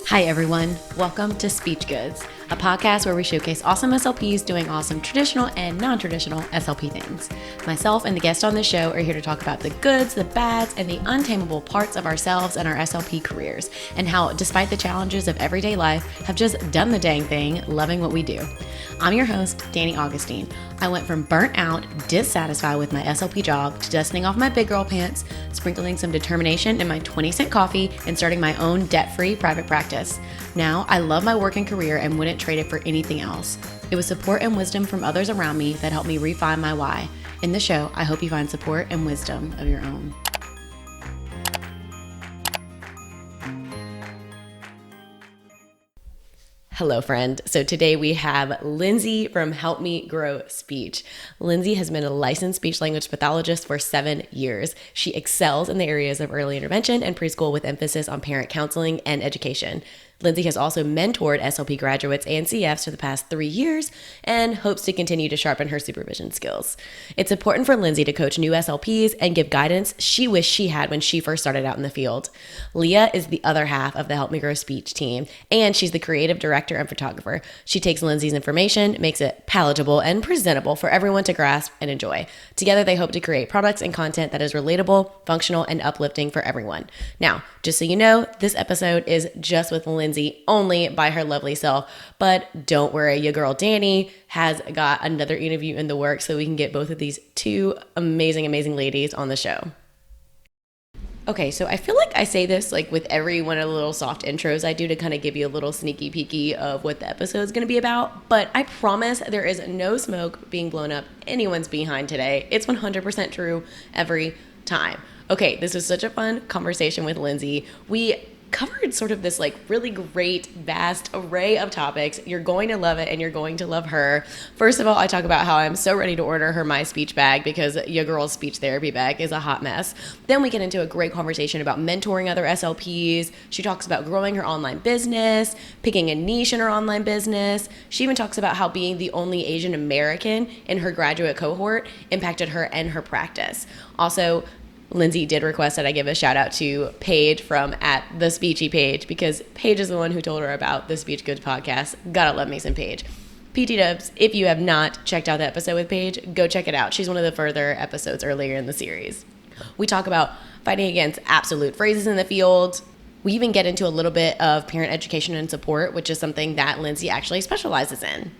Hi, everyone. Welcome to Speech Goods, a podcast where we showcase awesome SLPs doing awesome traditional and non-traditional SLP things. Myself and the guests on the show are here to talk about the goods, the bads, and the untamable parts of ourselves and our SLP careers, and how, despite the challenges of everyday life, have just done the dang thing, loving what we do. I'm your host, Danny Augustine. I went from burnt out, dissatisfied with my SLP job, to dusting off my big girl pants, sprinkling some determination in my 20-cent coffee, and starting my own debt-free private practice. Now, I love my work and career and wouldn't trade it for anything else. It was support and wisdom from others around me that helped me refine my why. In the show, I hope you find support and wisdom of your own. Hello, friend. So today we have Lindsey from Help Me Grow Speech. Lindsey has been a licensed speech language pathologist for 7 years. She excels in the areas of early intervention and preschool with emphasis on parent counseling and education. Lindsey has also mentored SLP graduates and CFs for the past 3 years and hopes to continue to sharpen her supervision skills. It's important for Lindsey to coach new SLPs and give guidance she wished she had when she first started out in the field. Leah is the other half of the Help Me Grow Speech team, and she's the creative director and photographer. She takes Lindsey's information, makes it palatable and presentable for everyone to grasp and enjoy. Together, they hope to create products and content that is relatable, functional, and uplifting for everyone. Now, just so you know, this episode is just with Lindsey only by her lovely self, but don't worry, your girl Danny has got another interview in the works so we can get both of these two amazing ladies on the show. Okay, so I feel like I say this like with every one of the little soft intros I do to kind of give you a little sneaky peeky of what the episode is going to be about, but I promise there is no smoke being blown up anyone's behind today. It's 100% true every time. Okay, this was such a fun conversation with Lindsey. We covered sort of this like really great vast array of topics. You're going to love it and you're going to love her. First of all, I talk about how I'm so ready to order her my speech bag because your girl's speech therapy bag is a hot mess. Then we get into a great conversation about mentoring other SLPs. She talks about growing her online business, picking a niche in her online business. She even talks about how being the only Asian American in her graduate cohort impacted her and her practice. Also, Lindsey did request that I give a shout out to Paige from @thespeechy because Paige is the one who told her about the Speech Goods podcast. Gotta love me some Paige. PT Dubs, if you have not checked out the episode with Paige, go check it out. She's one of the further episodes earlier in the series. We talk about fighting against absolute phrases in the field. We even get into a little bit of parent education and support, which is something that Lindsey actually specializes in.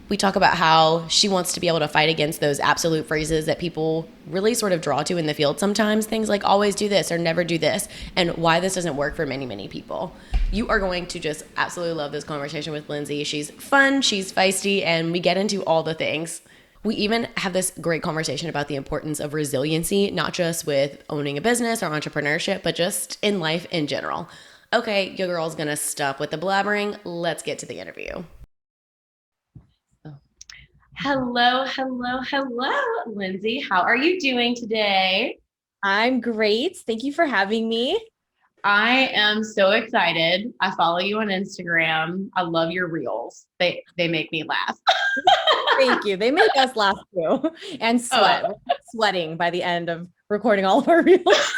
We talk about how she wants to be able to fight against those absolute phrases that people really sort of draw to in the field sometimes. Things like always do this or never do this, and why this doesn't work for many people. You are going to just absolutely love this conversation with Lindsey. She's fun, she's feisty, and we get into all the things. We even have this great conversation about the importance of resiliency, not just with owning a business or entrepreneurship, but just in life in general. Okay, your girl's gonna stop with the blabbering. Let's get to the interview. Hello, Lindsey. How are you doing today? I'm great. Thank you for having me. I am so excited. I follow you on Instagram. I love your reels. They make me laugh. Thank you. They make us laugh too and sweat. We're sweating by the end of recording all of our reels.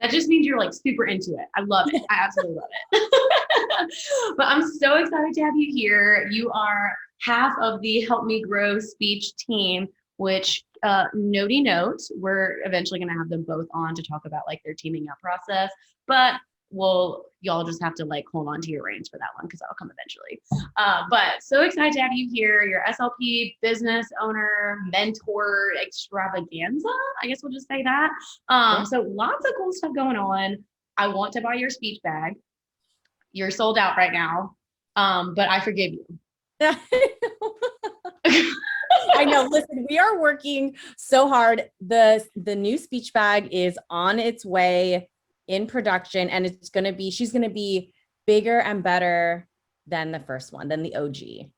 That just means you're like super into it. I love it. I absolutely love it. But I'm so excited to have you here. You are half of the Help Me Grow speech team, which notey note, we're eventually going to have them both on to talk about like their teaming up process. But y'all just have to like hold on to your reins for that one because that'll come eventually. But so excited to have you here. You're SLP business owner, mentor extravaganza. I guess we'll just say that. So lots of cool stuff going on. I want to buy your speech bag. You're sold out right now. But I forgive you. I know. Listen, we are working so hard. The new speech bag is on its way in production, and she's going to be bigger and better than the first one, than the OG.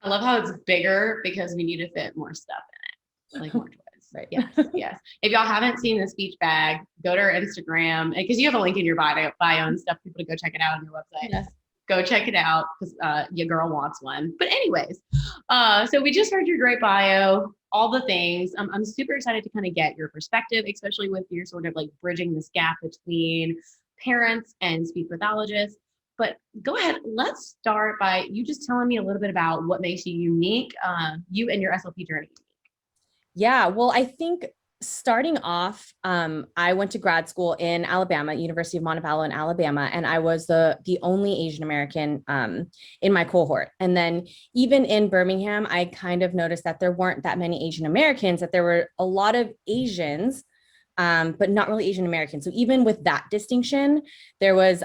I love how it's bigger because we need to fit more stuff in it, like more toys. Right. Yes. If y'all haven't seen the speech bag, go to our Instagram because you have a link in your bio and stuff. People to go check it out on your website. Yes. Go check it out because your girl wants one. But anyways, so we just heard your great bio, all the things. I'm super excited to kind of get your perspective, especially with your sort of like bridging this gap between parents and speech pathologists. But go ahead, let's start by you just telling me a little bit about what makes you unique, you and your SLP journey. Yeah, well, I think starting off, I went to grad school in Alabama, University of Montevallo in Alabama, and I was the only Asian American in my cohort. And then even in Birmingham, I kind of noticed that there weren't that many Asian Americans, that there were a lot of Asians, but not really Asian Americans. So even with that distinction, there was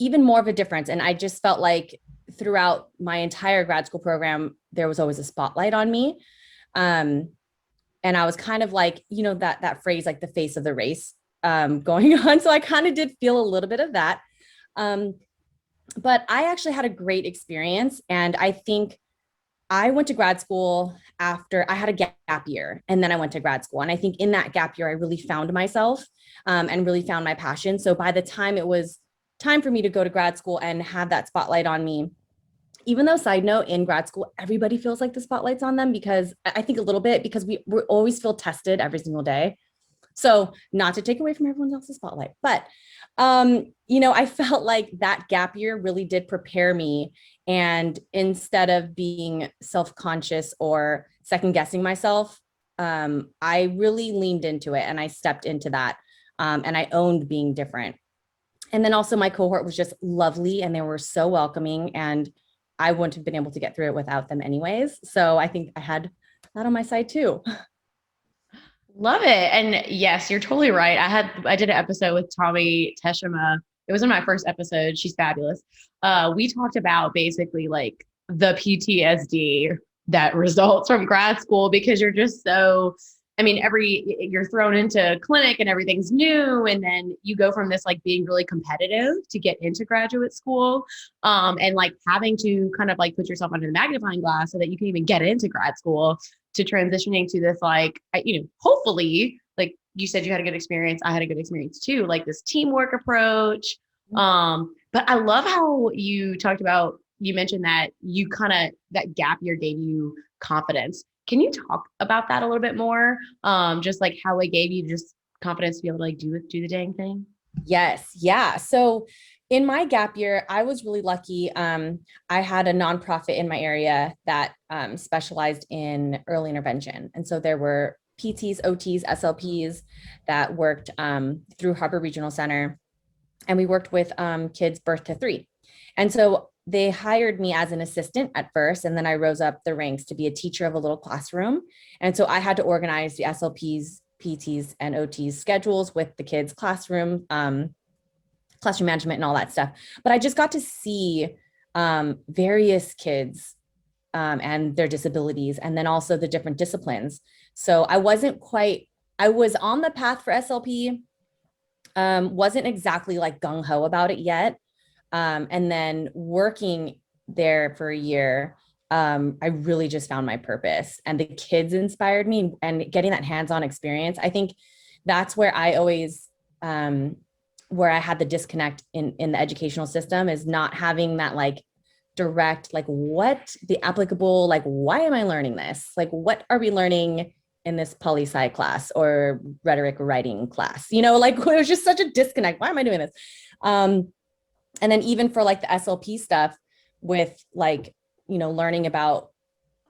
even more of a difference. And I just felt like throughout my entire grad school program, there was always a spotlight on me. Um, and I was kind of like, that phrase, like the face of the race going on. So I kind of did feel a little bit of that. Um, but I actually had a great experience. And I think I went to grad school after I had a gap year, and then I went to grad school. And I think in that gap year, I really found myself and really found my passion. So by the time it was time for me to go to grad school and have that spotlight on me, even though, side note, in grad school, everybody feels like the spotlight's on them, because I think a little bit because we always feel tested every single day. So not to take away from everyone else's spotlight, but I felt like that gap year really did prepare me. And instead of being self-conscious or second guessing myself, I really leaned into it and I stepped into that. And I owned being different. And then also my cohort was just lovely and they were so welcoming, and I wouldn't have been able to get through it without them anyways. So I think I had that on my side too. Love it. And yes, you're totally right. I did an episode with Tommy Teshima. It was in my first episode. She's fabulous. We talked about basically like the PTSD that results from grad school, because you're just so, I mean, you're thrown into clinic and everything's new. And then you go from this like being really competitive to get into graduate school, and like having to kind of like put yourself under the magnifying glass so that you can even get into grad school, to transitioning to this, like, hopefully, like you said, you had a good experience. I had a good experience too, like this teamwork approach. But I love how you mentioned that that gap year gave you confidence. Can you talk about that a little bit more? Just like how it gave you just confidence to be able to like do the dang thing. Yes. Yeah. So in my gap year, I was really lucky. I had a nonprofit in my area that specialized in early intervention. And so there were PTs, OTs, SLPs that worked through Harbor Regional Center. And we worked with kids birth to 3. And so they hired me as an assistant at first, and then I rose up the ranks to be a teacher of a little classroom. And so I had to organize the SLPs, PTs, and OTs schedules with the kids' classroom management and all that stuff. But I just got to see various kids and their disabilities, and then also the different disciplines. So I was on the path for SLP, wasn't exactly like gung-ho about it yet. And then working there for a year, I really just found my purpose, and the kids inspired me, and getting that hands-on experience. I think that's where I always, where I had the disconnect in the educational system, is not having that like direct, like what the applicable, like, why am I learning this? Like, what are we learning in this poli-sci class or rhetoric writing class? Like it was just such a disconnect. Why am I doing this? And then even for like the SLP stuff with like, learning about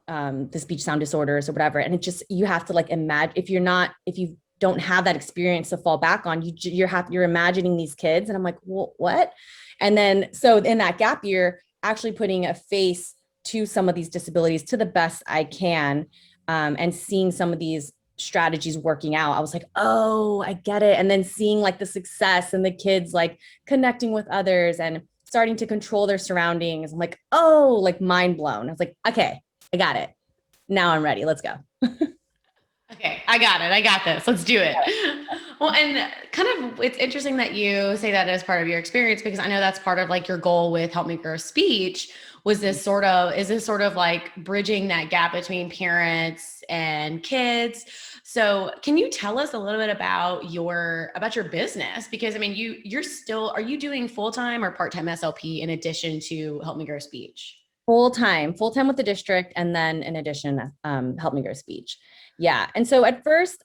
the speech sound disorders or whatever. And it just, you have to like imagine, if you don't have that experience to fall back on, you're imagining these kids. And I'm like, well, what? And then, so in that gap year, actually putting a face to some of these disabilities to the best I can, and seeing some of these strategies working out, I was like, oh, I get it. And then seeing like the success and the kids like connecting with others and starting to control their surroundings. I'm like, oh, like mind blown. I was like, okay, I got it. Now I'm ready. Let's go. Okay, I got it. I got this. Let's do it. Well, and kind of, it's interesting that you say that as part of your experience, because I know that's part of like your goal with Help Me Grow Speech. Is this sort of like bridging that gap between parents and kids? So can you tell us a little bit about your business? Because I mean, are you doing full-time or part-time SLP in addition to Help Me Grow Speech? Full-time with the district. And then in addition, Help Me Grow Speech. Yeah. And so at first,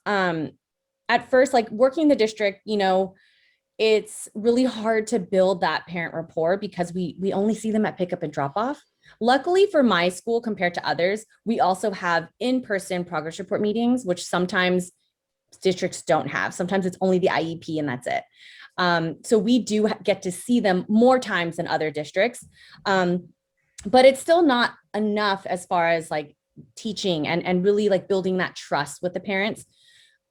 like working the district, it's really hard to build that parent rapport because we only see them at pickup and drop off. Luckily for my school compared to others, we also have in-person progress report meetings, which sometimes districts don't have. Sometimes it's only the IEP and that's it. So we do get to see them more times than other districts. But it's still not enough as far as like teaching and really like building that trust with the parents.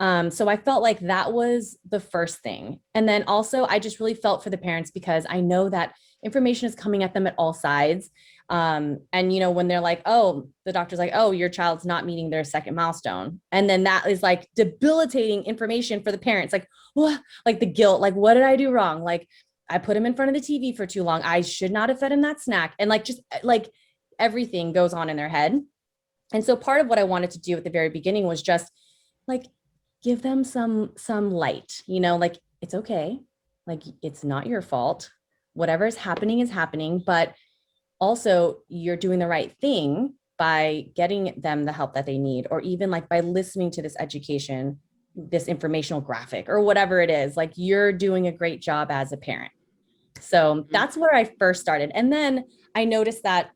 So I felt like that was the first thing. And then also I just really felt for the parents because I know that information is coming at them at all sides. And when they're like, oh, the doctor's like, oh, your child's not meeting their second milestone. And then that is like debilitating information for the parents. Like, what? Like the guilt, like, what did I do wrong? Like, I put him in front of the TV for too long. I should not have fed him that snack. And like, just like everything goes on in their head. And so part of what I wanted to do at the very beginning was just like give them some light, like it's okay. Like it's not your fault. Whatever is happening, but also you're doing the right thing by getting them the help that they need, or even like by listening to this education, this informational graphic or whatever it is, like you're doing a great job as a parent. So that's where I first started. And then I noticed that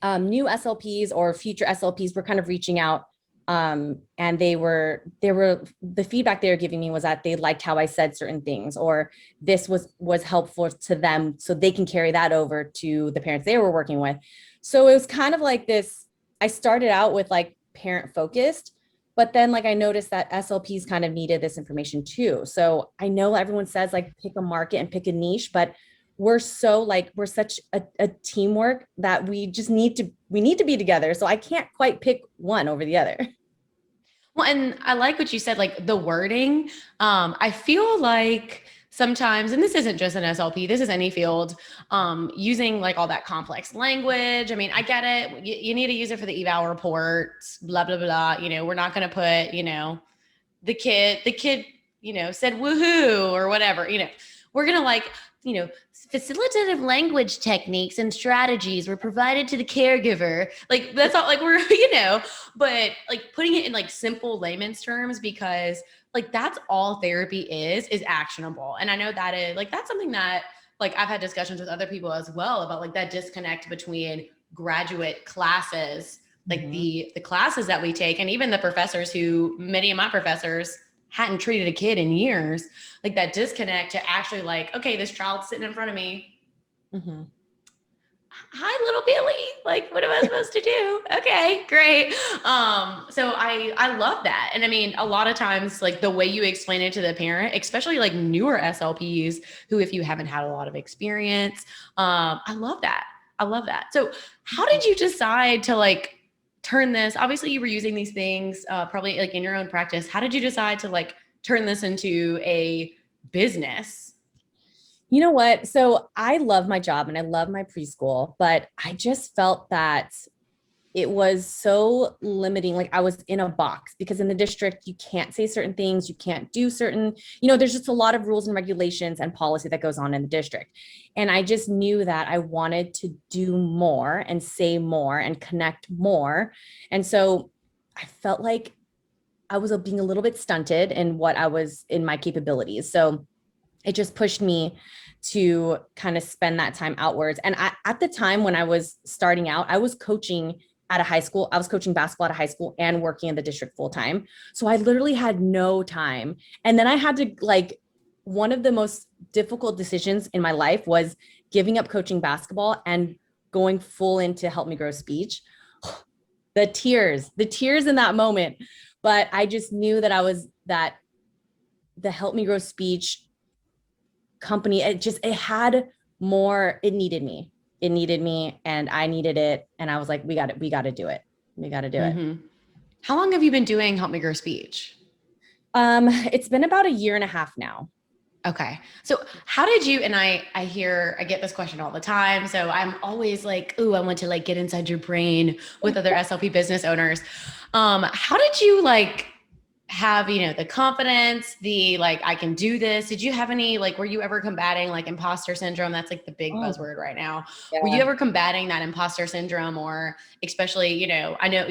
new SLPs or future SLPs were kind of reaching out. And they were the feedback they were giving me was that they liked how I said certain things, or this was helpful to them, so they can carry that over to the parents they were working with. So it was kind of like this. I started out with like parent focused, but then like I noticed that SLPs kind of needed this information too. So I know everyone says like pick a market and pick a niche, but we're such a teamwork that we need to be together. So I can't quite pick one over the other. Well, and I like what you said, like the wording. I feel like sometimes, and this isn't just an SLP, this is any field, using like all that complex language. I mean, I get it. You need to use it for the eval reports, blah, blah, blah. We're not going to put, the kid, said woohoo or whatever, we're going to like, facilitative language techniques and strategies were provided to the caregiver. Like that's all like we're, but like putting it in like simple layman's terms, because like that's all therapy is actionable. And I know that is like, that's something that like I've had discussions with other people as well about like that disconnect between graduate classes, like the classes that we take, and even the professors who many of my professors hadn't treated a kid in years, like that disconnect to actually like, okay, this child's sitting in front of me. Mm-hmm. Hi, little Billy. Like, what am I supposed to do? Okay, great. So I love that. And I mean, a lot of times, like the way you explain it to the parent, especially like newer SLPs who, if you haven't had a lot of experience, I love that. I love that. So how did you decide to like turn this? Obviously you were using these things probably like in your own practice. How did you decide to like turn this into a business? You know what? So I love my job and I love my preschool, but I just felt that it was so limiting. Like I was in a box because in the district, you can't say certain things. You can't do certain, there's just a lot of rules and regulations and policy that goes on in the district. And I just knew that I wanted to do more and say more and connect more. And so I felt like I was being a little bit stunted in what I was in my capabilities. So it just pushed me to kind of spend that time outwards. And at the time when I was starting out, I was coaching at a high school. I was coaching basketball at a high school and working in the district full time. So I literally had no time. And then I had to like, one of the most difficult decisions in my life was giving up coaching basketball and going full into Help Me Grow Speech. The tears in that moment. But I just knew that the Help Me Grow Speech company, it had more, it needed me and I needed it. And I was like, we got to do it. We got to do it. How long have you been doing Help Me Grow Speech? It's been about 1.5 years now. Okay. So how did you, and I get this question all the time. So I'm always like, ooh, I want to like get inside your brain with other SLP business owners. How did you like have, the confidence, the like, I can do this? Did you have any, like, were you ever combating like imposter syndrome? That's like the big buzzword right now. Yeah. Were you ever combating that imposter syndrome, or especially, I know,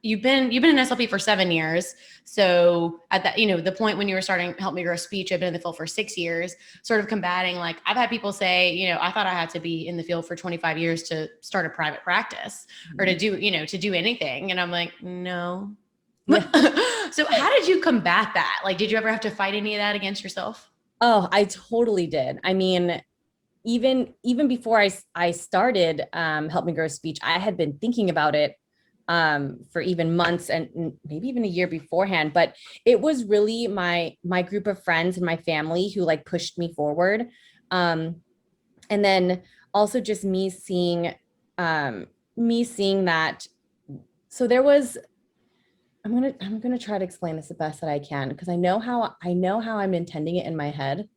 you've been in SLP for 7 years. So at that, the point when you were starting Help Me Grow Speech, I've been in the field for 6 years, sort of combating, like I've had people say, I thought I had to be in the field for 25 years to start a private practice or to do, to do anything. And I'm like, no. Yeah. So how did you combat that? Like, did you ever have to fight any of that against yourself? Oh, I totally did. I mean, even before I started Help Me Grow Speech, I had been thinking about it for even months and maybe even a year beforehand. But it was really my group of friends and my family who like pushed me forward. And then also just me seeing that. So there was, I'm gonna try to explain this the best that I can, because I know how I'm intending it in my head,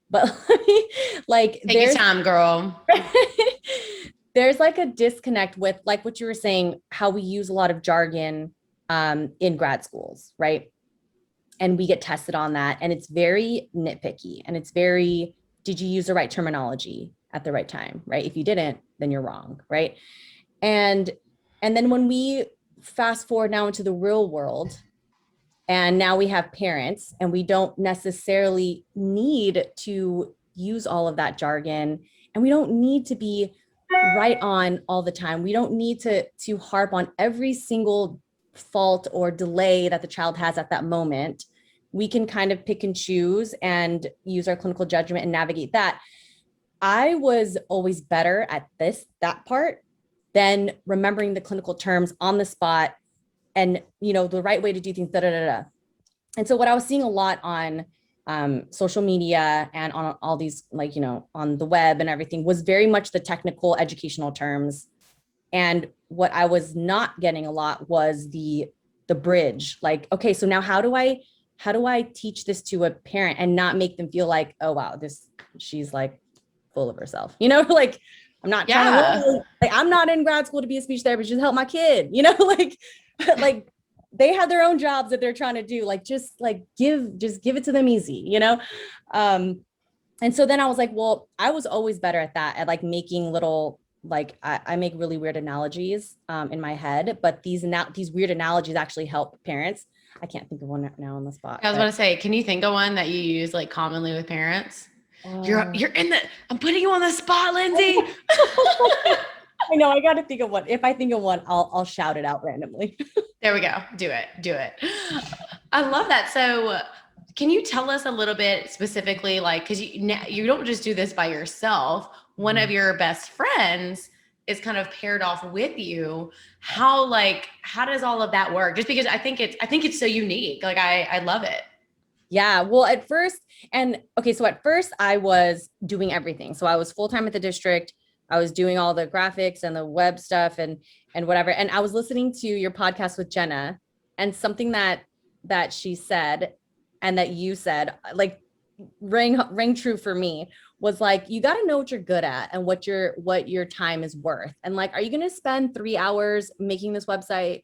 but like take your time, girl. There's like a disconnect with like what you were saying, how we use a lot of jargon in grad schools, right? And we get tested on that, and it's very nitpicky, and it's very, did you use the right terminology at the right time, right? If you didn't, then you're wrong, right? And then when we fast forward now into the real world, and now we have parents, and we don't necessarily need to use all of that jargon, and we don't need to be right on all the time. We don't need to harp on every single fault or delay that the child has at that moment. We can kind of pick and choose and use our clinical judgment and navigate that. I was always better at that part than remembering the clinical terms on the spot and, the right way to do things, And so what I was seeing a lot on social media and on all these, like, on the web and everything, was very much the technical educational terms. And what I was not getting a lot was the bridge. Like, okay, so now how do I teach this to a parent and not make them feel like, oh, wow, she's like full of herself, like, I'm not trying to, like, I'm not in grad school to be a speech therapist, just help my kid, like they have their own jobs that they're trying to do, like, just give it to them easy, And so then I was like, well, I was always better at that, at like making little, like, I make really weird analogies in my head, but these weird analogies actually help parents. I can't think of one now on the spot. I was going to say, can you think of one that you use like commonly with parents? You're I'm putting you on the spot, Lindsey. I know, I got to think of one. If I think of one, I'll shout it out randomly. There we go. Do it. I love that. So can you tell us a little bit specifically, like, because you don't just do this by yourself. One of your best friends is kind of paired off with you. How does all of that work? Just because I think it's so unique. Like, I love it. Yeah. Well, at first I was doing everything. So I was full-time at the district. I was doing all the graphics and the web stuff and whatever. And I was listening to your podcast with Jenna, and something that she said and that you said, like, rang true for me, was like, you got to know what you're good at and what your time is worth. And like, are you going to spend 3 hours making this website,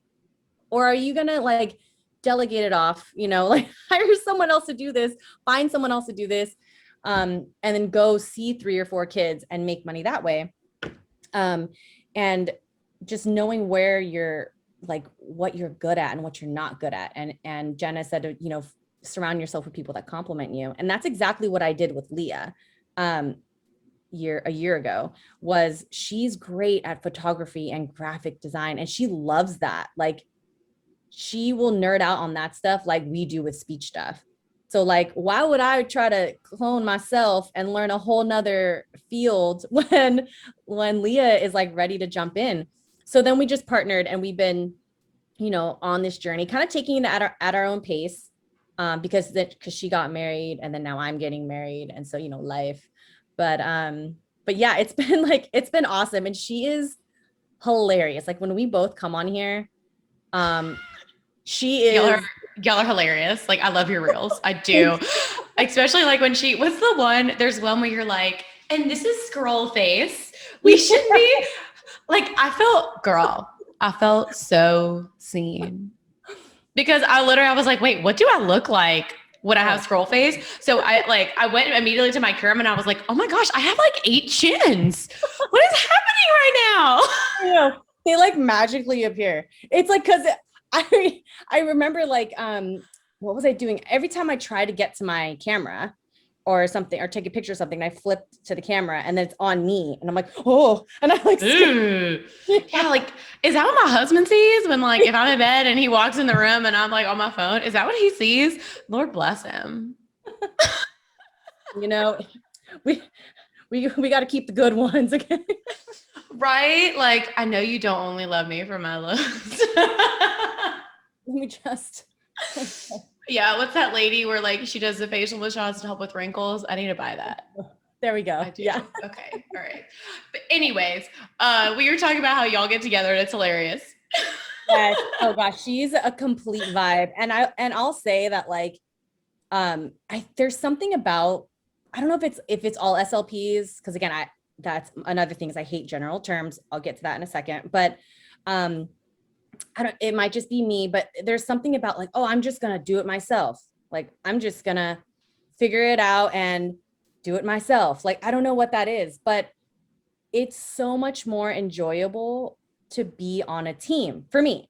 or are you going to like delegate it off, like hire someone else to do this, find someone else to do this, and then go see 3 or 4 kids and make money that way. And just knowing where you're, like, what you're good at and what you're not good at. And Jenna said, surround yourself with people that compliment you. And that's exactly what I did with Leah. A year ago, was she's great at photography and graphic design, and she loves that. Like, she will nerd out on that stuff like we do with speech stuff. So like, why would I try to clone myself and learn a whole nother field when Leah is like ready to jump in? So then we just partnered, and we've been, on this journey, kind of taking it at our own pace, because she got married, and then now I'm getting married. And so, life, but yeah, it's been awesome. And she is hilarious. Like, when we both come on here, she is, y'all are hilarious. Like, I love your reels. I do. Especially like when there's one where you're like, and this is scroll face. We should be like, I felt so seen, because I was like, wait, what do I look like when I have scroll face? So I went immediately to my Chrome, and I was like, oh my gosh, I have like 8 chins. What is happening right now? They like magically appear. It's like, cause I remember like, what was I doing? Every time I try to get to my camera or something, or take a picture of something, I flipped to the camera and then it's on me. And I'm like, oh, and I like, yeah, like, is that what my husband sees when like, if I'm in bed and he walks in the room and I'm like on my phone, is that what he sees? Lord bless him. you know, we, we got to keep the good ones. Okay. Right? Like, I know you don't only love me for my looks. We just, Yeah, what's that lady where like she does the facial massages to help with wrinkles? I need to buy that. there we go. I do. Yeah. Okay. All right. But anyways, we were talking about how y'all get together and it's hilarious. Yes. Oh gosh, she's a complete vibe. I'll say that like, there's something about, I don't know if it's all SLPs, because again, that's another thing is I hate general terms. I'll get to that in a second, but it might just be me, but there's something about like, oh, I'm just gonna do it myself. Like I'm just gonna figure it out and do it myself. Like I don't know what that is, but it's so much more enjoyable to be on a team for me.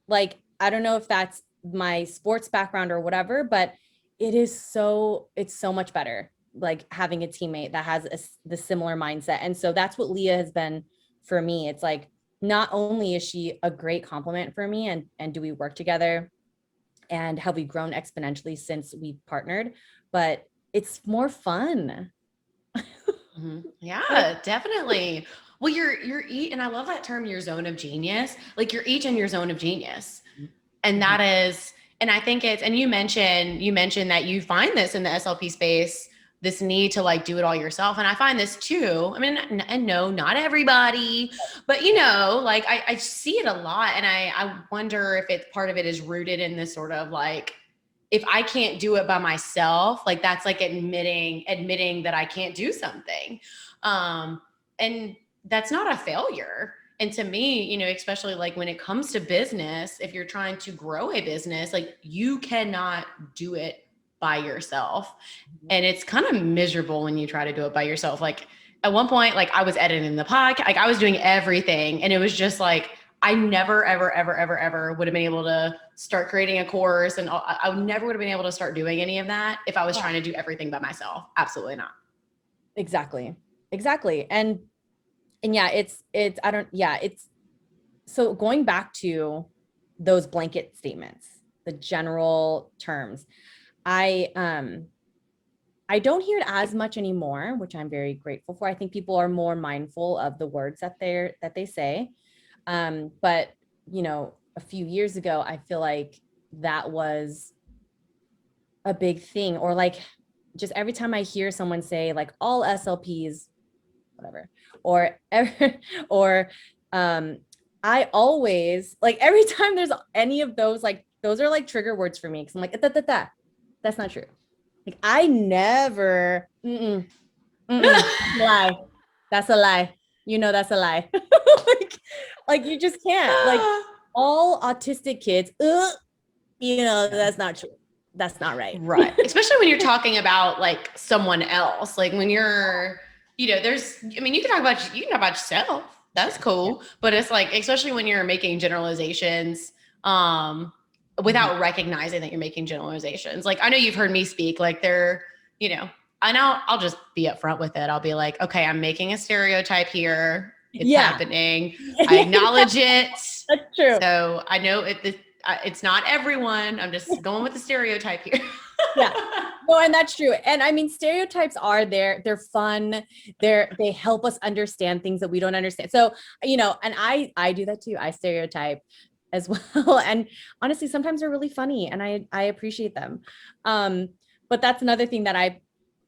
Like I don't know if that's my sports background or whatever, but it's so much better like having a teammate that has the similar mindset. And so that's what Leah has been for me. It's like not only is she a great compliment for me and do we work together and have we grown exponentially since we partnered, but it's more fun. Yeah, definitely. Well, you're each, and I love that term, your zone of genius. Like you're each in your zone of genius. And that is, and I think it's, and you mentioned that you find this in the SLP space, this need to like do it all yourself. And I find this too. I mean, and no, not everybody, but you know, like I see it a lot. And I wonder if it's part of it is rooted in this sort of like, if I can't do it by myself, like that's like admitting that I can't do something. And that's not a failure. And to me, you know, especially like when it comes to business, if you're trying to grow a business, like you cannot do it by yourself. And it's kind of miserable when you try to do it by yourself. Like at one point, like I was editing the podcast, like I was doing everything. And it was just like, I never, ever, ever, ever, ever would have been able to start creating a course. And I never would have been able to start doing any of that if I was trying to do everything by myself. Absolutely not. Exactly. And yeah, it's so going back to those blanket statements, the general terms, I don't hear it as much anymore, which I'm very grateful for. I think people are more mindful of the words that they say. But you know, a few years ago, I feel like that was a big thing, or like just every time I hear someone say like all SLPs, whatever, or or I always like every time there's any of those, like those are like trigger words for me because I'm like that's not true. Like I never lie. That's a lie. You know that's a lie. like you just can't. Like all autistic kids, you know, that's not true. That's not right. Right. Especially when you're talking about like someone else. Like when you're, you know, I mean, you can talk about yourself. That's cool. Yeah. But it's like, especially when you're making generalizations, without recognizing that you're making generalizations. Like I know you've heard me speak, like they're, you know, and I'll just be upfront with it. I'll be like, okay, I'm making a stereotype here. It's happening. I acknowledge it. That's true. So I know it's not everyone. I'm just going with the stereotype here. Yeah. No, and that's true. And I mean, stereotypes are there. They're fun. They help us understand things that we don't understand. So, you know, and I do that too. I stereotype as well. And honestly, sometimes they're really funny and I appreciate them. But that's another thing that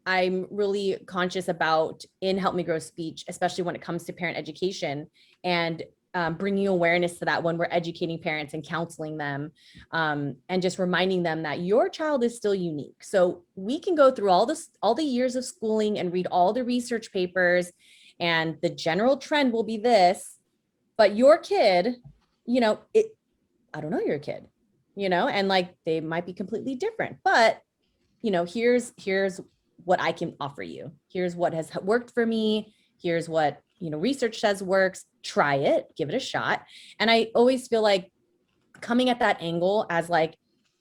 I'm really conscious about in Help Me Grow Speech, especially when it comes to parent education and bringing awareness to that when we're educating parents and counseling them, and just reminding them that your child is still unique. So we can go through all the years of schooling and read all the research papers, and the general trend will be this, but your kid, you know, I don't know your kid, you know, and like they might be completely different, but you know, here's what I can offer you. Here's what has worked for me. Here's what, you know, research says works. Try it, give it a shot. And I always feel like coming at that angle as like,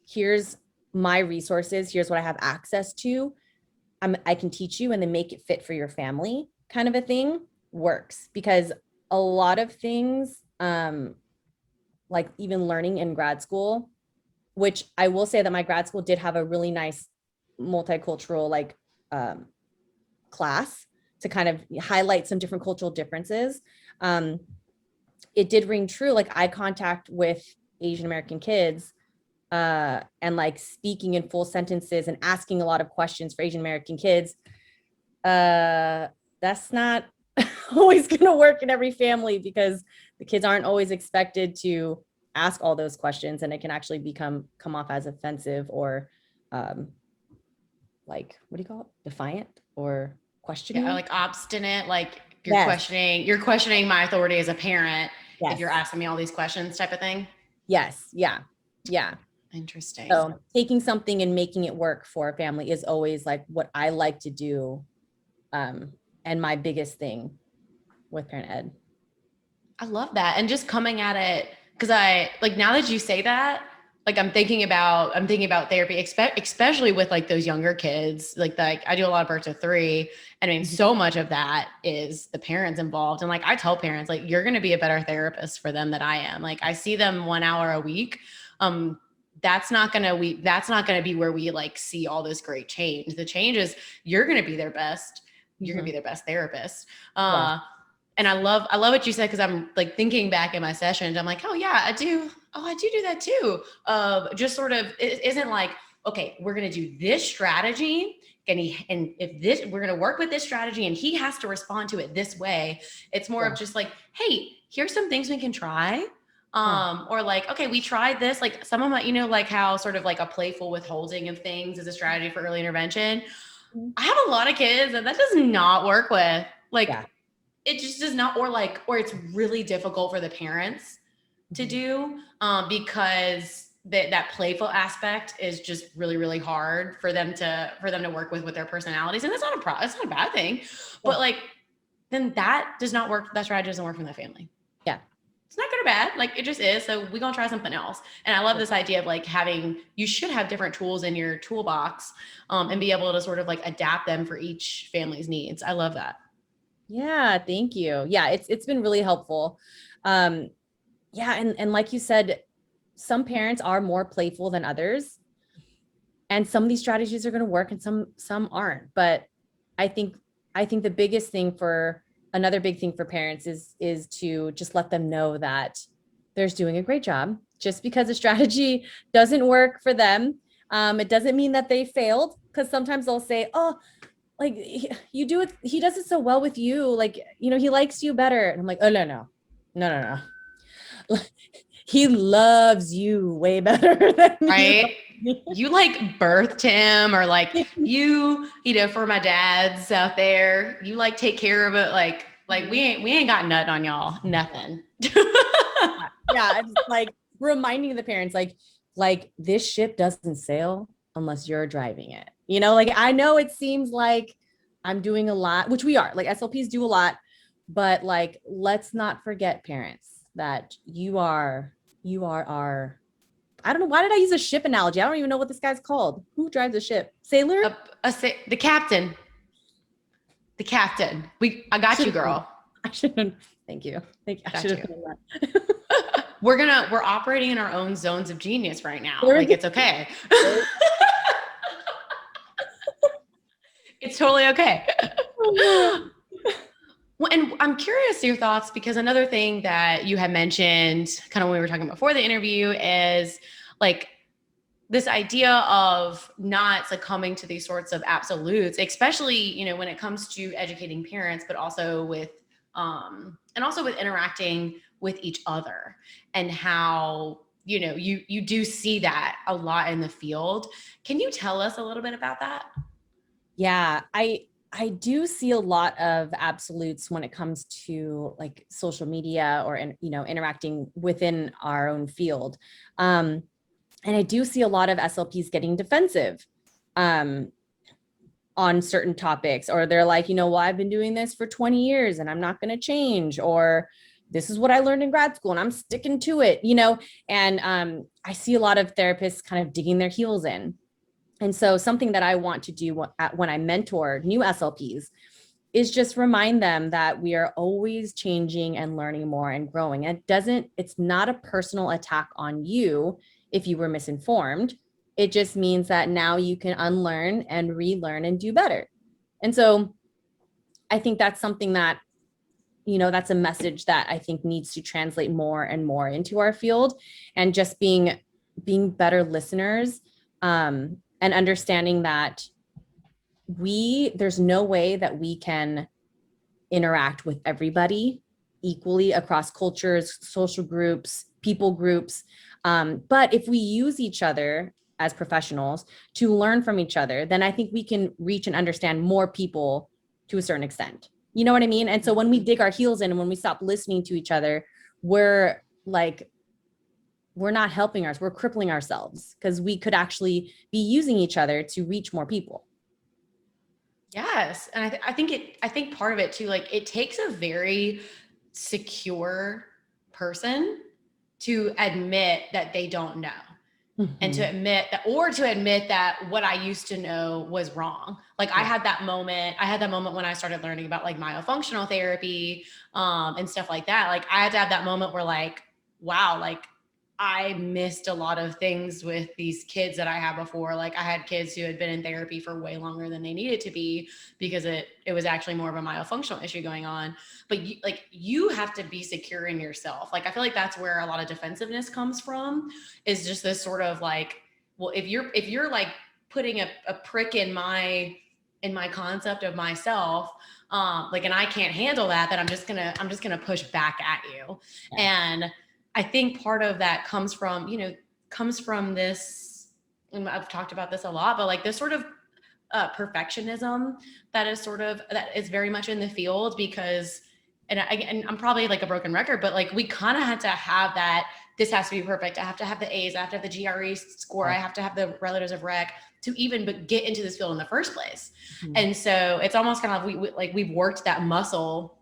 here's my resources, here's what I have access to, I can teach you and then make it fit for your family kind of a thing works. Because a lot of things, like even learning in grad school, which I will say that my grad school did have a really nice multicultural like class to kind of highlight some different cultural differences. It did ring true, like eye contact with Asian American kids, and like speaking in full sentences and asking a lot of questions for Asian American kids. That's not always going to work in every family, because the kids aren't always expected to ask all those questions, and it can actually come off as offensive or like, what do you call it? Defiant or questioning? Yeah, like obstinate, like Yes. you're questioning my authority as a parent Yes. if you're asking me all these questions type of thing. Yes. Yeah. Yeah. Interesting. So taking something and making it work for a family is always like what I like to do. And my biggest thing with parent ed. I love that. And just coming at it, because I like, now that you say that, like I'm thinking about therapy, especially with like those younger kids. Like I do a lot of birth to 3. And I mean, so much of that is the parents involved. And like, I tell parents, like, you're going to be a better therapist for them than I am. Like, I see them 1 hour a week. That's not going to be where we like see all this great change. The change is you're going to be their best. You're going to be their best therapist. Yeah. And I love what you said, because I'm like thinking back in my sessions, I'm like, oh yeah, I do that too. Just sort of, it isn't like, okay, we're going to do this strategy and we're going to work with this strategy and he has to respond to it this way. It's more of just like, hey, here's some things we can try. Or like, okay, we tried this, like some of my, like how sort of like a playful withholding of things is a strategy for early intervention. I have a lot of kids that does not work with. Like, it just does not, or it's really difficult for the parents to do, because that playful aspect is just really, really hard for them to work with their personalities. And that's not it's not a bad thing, but like, then that does not work. That strategy doesn't work for that family. Yeah. It's not good or bad. Like, it just is. So we're going to try something else. And I love this idea of like you should have different tools in your toolbox, and be able to sort of like adapt them for each family's needs. I love that. Yeah, thank you. Yeah, it's been really helpful. Yeah, and like you said, some parents are more playful than others. And some of these strategies are going to work and some aren't. But I think the biggest thing another big thing for parents is to just let them know that they're doing a great job. Just because a strategy doesn't work for them, it doesn't mean that they failed, because sometimes they'll say, oh, like you do it, he does it so well with you, like, he likes you better. And I'm like, oh no. He loves you way better than right. You like birthed him, or like you know, for my dads out there, you like take care of it. Like we ain't got nothing on y'all, nothing. Yeah, it's like reminding the parents, like this ship doesn't sail unless you're driving it. Like, I know it seems like I'm doing a lot, which we are, like SLPs do a lot, but like, let's not forget, parents, that you are our, I don't know, why did I use a ship analogy? I don't even know what this guy's called. Who drives a ship? Sailor? The captain. The captain. I got you, girl. I shouldn't. Thank you. I should have done that. We're operating in our own zones of genius right now. Like, it's okay. It's totally okay. Well, and I'm curious your thoughts, because another thing that you had mentioned kind of when we were talking before the interview is like this idea of not succumbing to these sorts of absolutes, especially, when it comes to educating parents, but also with interacting with each other, and how, you do see that a lot in the field. Can you tell us a little bit about that? Yeah, I do see a lot of absolutes when it comes to like social media or, interacting within our own field. And I do see a lot of SLPs getting defensive on certain topics, or they're like, well, I've been doing this for 20 years and I'm not going to change, or this is what I learned in grad school and I'm sticking to it, and I see a lot of therapists kind of digging their heels in. And so something that I want to do when I mentor new SLPs is just remind them that we are always changing and learning more and growing. It's not a personal attack on you if you were misinformed. It just means that now you can unlearn and relearn and do better. And so I think that's something that, that's a message that I think needs to translate more and more into our field, and just being better listeners, and understanding that there's no way that we can interact with everybody equally across cultures, social groups, people groups. But if we use each other as professionals to learn from each other, then I think we can reach and understand more people to a certain extent. You know what I mean? And so when we dig our heels in and when we stop listening to each other, we're not helping we're crippling ourselves, because we could actually be using each other to reach more people. Yes. And I think part of it too, like it takes a very secure person to admit that they don't know. Mm-hmm. And to admit that what I used to know was wrong. Like I had that moment when I started learning about like myofunctional therapy, and stuff like that. Like I had to have that moment where like, wow, like I missed a lot of things with these kids that I had before. Like I had kids who had been in therapy for way longer than they needed to be, because it was actually more of a myofunctional issue going on. But you have to be secure in yourself. Like I feel like that's where a lot of defensiveness comes from, is just this sort of like, well, if you're like putting a prick in my concept of myself, like, and I can't handle that, then I'm just gonna push back at you. Yeah. And I think part of that comes from this, and I've talked about this a lot, but like this sort of perfectionism that is very much in the field, because, and I'm probably like a broken record, but like we kind of had to have that, this has to be perfect. I have to have the A's, I have to have the GRE score, I have to have the relatives of rec to even get into this field in the first place. Mm-hmm. And so it's almost kind of we've worked that muscle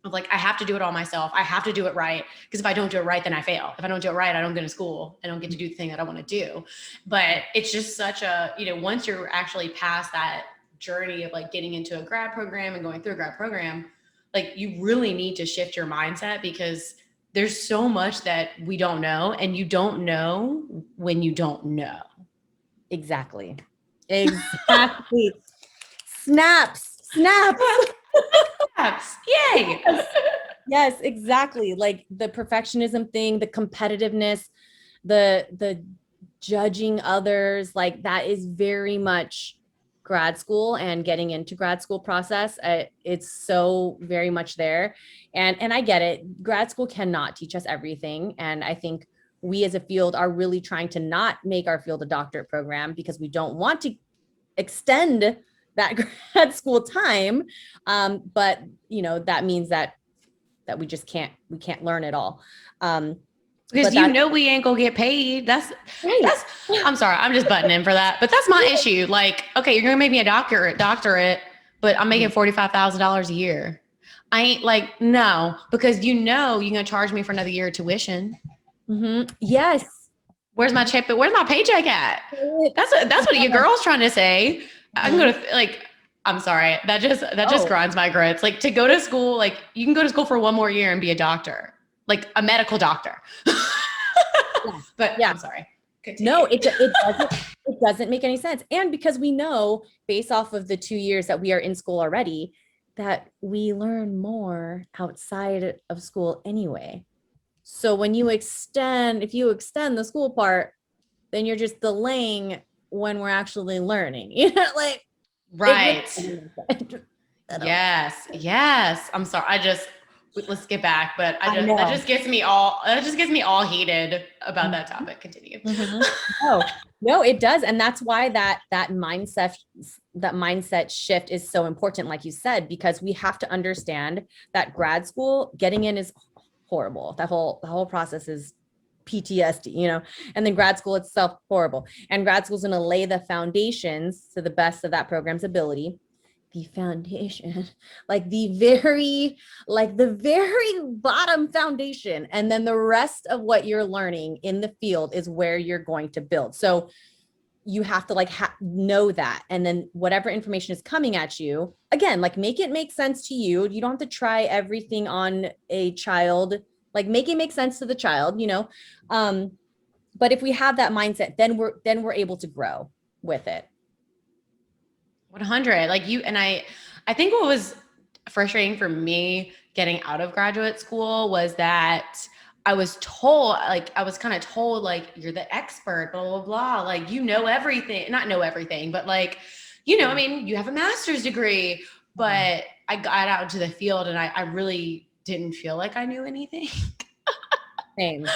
of like, I have to do it all myself. I have to do it right. Because if I don't do it right, then I fail. If I don't do it right, I don't go to school. I don't get to do the thing that I want to do. But it's just such a, once you're actually past that journey of like getting into a grad program and going through a grad program, like you really need to shift your mindset, because there's so much that we don't know, and you don't know when you don't know. Exactly. Snaps. Yay. Yes, exactly. Like the perfectionism thing, the competitiveness, the judging others, like that is very much grad school and getting into grad school process. It's so very much there. And I get it. Grad school cannot teach us everything. And I think we as a field are really trying to not make our field a doctorate program, because we don't want to extend that grad school time. But that means that we just can't learn it all. Because we ain't gonna get paid. That's I'm sorry, I'm just butting in for that. But that's my issue. Like, okay, you're gonna make me a doctorate, but I'm making $45,000 a year. I ain't like, no, because you're gonna charge me for another year of tuition. Mm-hmm. Yes. Where's my check? Where's my paycheck at? That's what your girl's trying to say. I'm gonna like, I'm sorry. That just grinds my grits. Like to go to school, like you can go to school for one more year and be a doctor, like a medical doctor. But yeah, I'm sorry. Continue. No, it doesn't make any sense. And because we know based off of the 2 years that we are in school already, that we learn more outside of school anyway. So when if you extend the school part, then you're just delaying when we're actually learning. Like right. Yes. I'm sorry. Let's get back, but that just gets me all heated about that topic. Continue. Mm-hmm. No, it does. And that's why that mindset shift is so important, like you said, because we have to understand that grad school getting in is horrible. The whole process is PTSD, and then grad school itself horrible. And grad school is going to lay the foundations to the best of that program's ability. the foundation, like the very bottom foundation. And then the rest of what you're learning in the field is where you're going to build. So you have to like know that. And then whatever information is coming at you, again, like make it make sense to you. You don't have to try everything on a child, like make it make sense to the child, you know? But if we have that mindset, then we're able to grow with it. 100. Like you and I think what was frustrating for me getting out of graduate school was that I was told, like, I was kind of told, like, you're the expert, blah, blah, blah. Like, you know everything, not know everything, but like, you know, I mean, you have a master's degree, but I got out into the field and I really didn't feel like I knew anything. Same.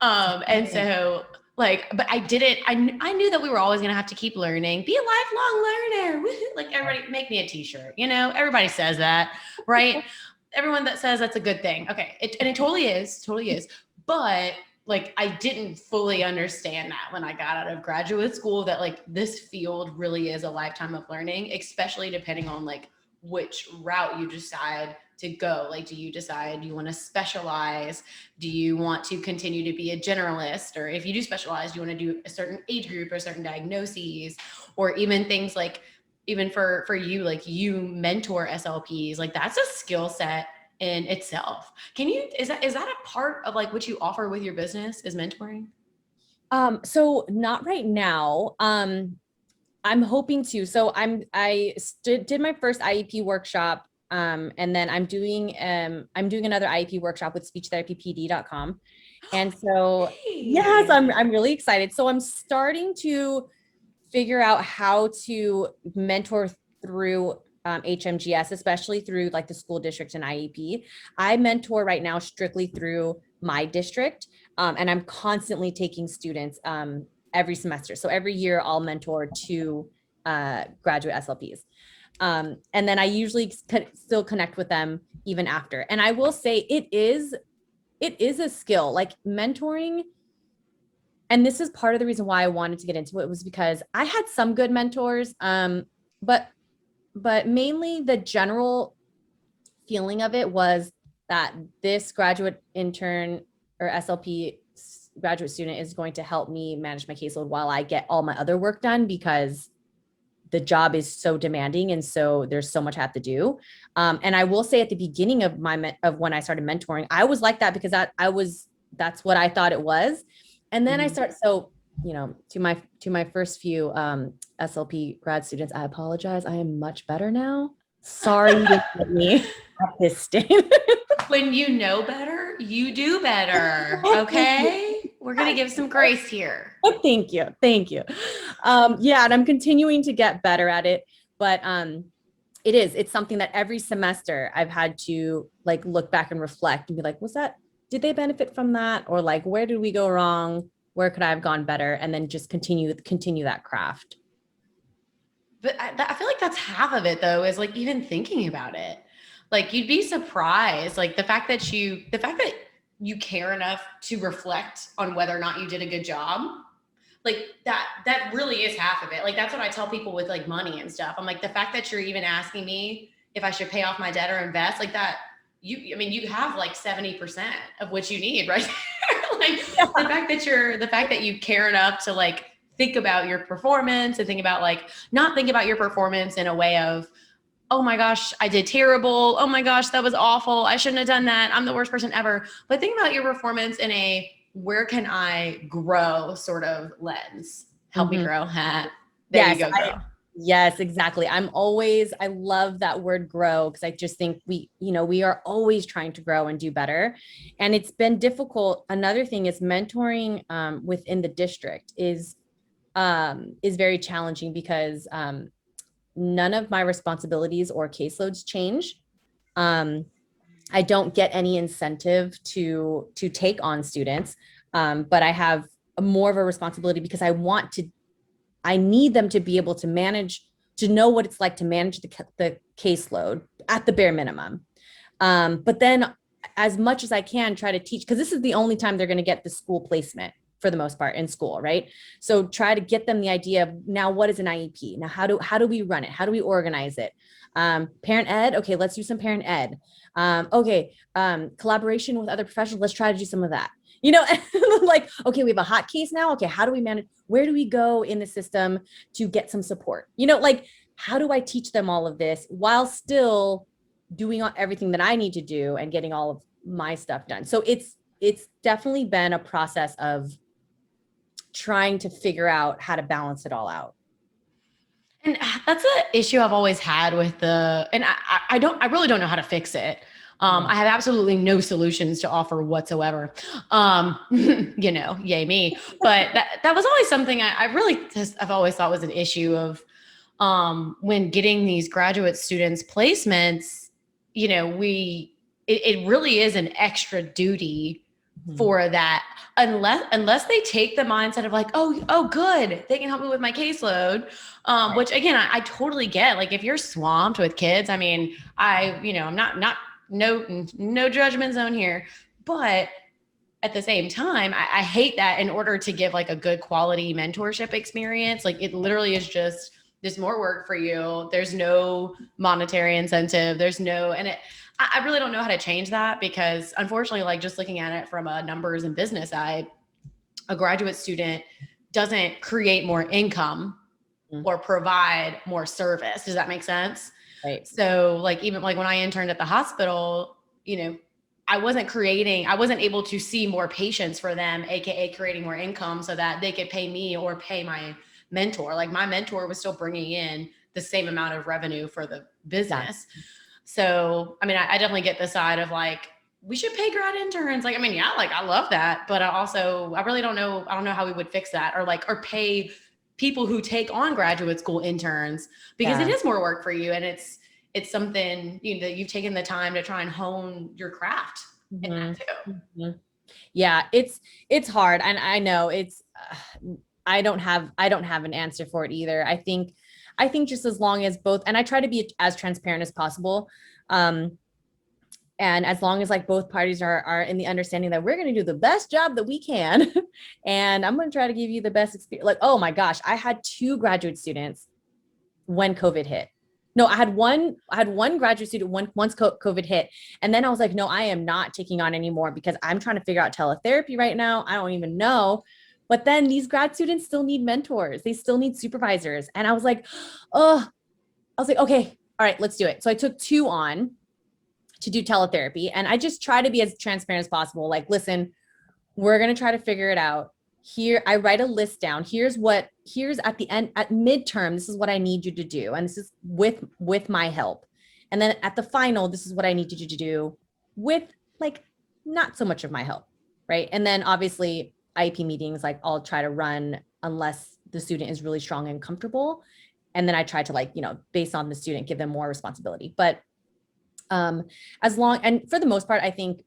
And so like, but I didn't, I knew that we were always going to have to keep learning, be a lifelong learner. Like everybody make me a t-shirt, you know, everybody says that, right? Everyone that says that's a good thing. Okay. And it totally is. But like, I didn't fully understand that when I got out of graduate school, that like this field really is a lifetime of learning, especially depending on like which route you decide to go. Like, do you decide you want to specialize? Do you want to continue to be a generalist? Or if you do specialize, do you want to do a certain age group or certain diagnoses, or even things like, even for you, like you mentor SLPs, like that's a skill set in itself. Is that a part of like what you offer with your business, is mentoring? So not right now. I'm hoping to. So I did my first IEP workshop. And then I'm doing another IEP workshop with speechtherapypd.com. And so, yes, I'm really excited. So I'm starting to figure out how to mentor through HMGS, especially through like the school district and IEP. I mentor right now strictly through my district. And I'm constantly taking students every semester. So every year I'll mentor two graduate SLPs. And then I usually still connect with them even after. And I will say it is a skill, like mentoring. And this is part of the reason why I wanted to get into it, was because I had some good mentors, but mainly the general feeling of it was that this graduate intern or SLP graduate student is going to help me manage my caseload while I get all my other work done, because the job is so demanding. And so there's so much I have to do. And I will say at the beginning of when I started mentoring, I was like that because that's what I thought it was. And then so, you know, to my first few SLP grad students, I apologize. I am much better now. Sorry to get me at this stage. When you know better, you do better. Okay. We're going to give some grace here. Thank you. Yeah. And I'm continuing to get better at it, but it's something that every semester I've had to like look back and reflect and be like, did they benefit from that? Or like, where did we go wrong? Where could I have gone better? And then just continue that craft. But I feel like that's half of it though, is like even thinking about it. Like you'd be surprised, like the fact that you care enough to reflect on whether or not you did a good job. Like that really is half of it. Like that's what I tell people with like money and stuff. I'm like, the fact that you're even asking me if I should pay off my debt or invest, like that, you have like 70% of what you need right there. Like the fact that you care enough to like think about your performance and think about like, not think about your performance in a way of, oh my gosh, I did terrible. Oh my gosh, that was awful. I shouldn't have done that. I'm the worst person ever. But think about your performance in a, where can I grow sort of lens. Help me grow. There you go, girl. Yes, exactly. I love that word grow, because I just think we are always trying to grow and do better. And it's been difficult. Another thing is mentoring within the district is very challenging, because none of my responsibilities or caseloads change. I don't get any incentive to take on students, but I have more of a responsibility because I need them to be able to know what it's like to manage the caseload at the bare minimum. But then as much as I can try to teach, because this is the only time they're going to get the school placement for the most part in school, right? So try to get them the idea of now what is an IEP? Now, how do we run it? How do we organize it? Parent ed. Okay, let's do some parent ed. Collaboration with other professionals. Let's try to do some of that. Like, okay, we have a hot case now. Okay, how do we manage? Where do we go in the system to get some support? Like, how do I teach them all of this while still doing everything that I need to do and getting all of my stuff done? So it's definitely been a process of trying to figure out how to balance it all out. And that's an issue I've always had with and I really don't know how to fix it. I have absolutely no solutions to offer whatsoever. Yay me. But that was always something I've always thought was an issue of, when getting these graduate students placements, it really is an extra duty for that, unless they take the mindset of like, oh, good, they can help me with my caseload. Which again, I totally get. Like, if you're swamped with kids, I mean, I'm not no judgment zone here, but at the same time, I hate that in order to give like a good quality mentorship experience, like it literally is just, there's more work for you. There's no monetary incentive. I really don't know how to change that, because unfortunately, like just looking at it from a numbers and business side, a graduate student doesn't create more income or provide more service. Does that make sense? Right. So like, even like when I interned at the hospital, I wasn't able to see more patients for them, AKA creating more income so that they could pay me or pay my mentor. Like, my mentor was still bringing in the same amount of revenue for the business. Yeah. So, I mean, I definitely get the side of like, we should pay grad interns. Like, I mean, yeah, like I love that, but I really don't know. I don't know how we would fix that, or pay people who take on graduate school interns, because it is more work for you. And it's something, that you've taken the time to try and hone your craft in that too. Yeah, it's hard. And I know I don't have an answer for it either. I think just as long as both, and I try to be as transparent as possible. And as long as like both parties are in the understanding that we're going to do the best job that we can, and I'm going to try to give you the best experience. Like, oh my gosh, I had 2 graduate students when COVID hit. No, I had one graduate student once COVID hit. And then I was like, no, I am not taking on anymore, because I'm trying to figure out teletherapy right now. I don't even know. But then these grad students still need mentors. They still need supervisors. And I was like, okay, all right, let's do it. So I took 2 on to do teletherapy. And I just try to be as transparent as possible. Like, listen, we're going to try to figure it out. Here, I write a list down. Here's at the end, at midterm, this is what I need you to do. And this is with my help. And then at the final, this is what I need you to do with like, not so much of my help. Right. And then obviously IEP meetings, like I'll try to run unless the student is really strong and comfortable. And then I try to like, based on the student, give them more responsibility. But and for the most part, I think,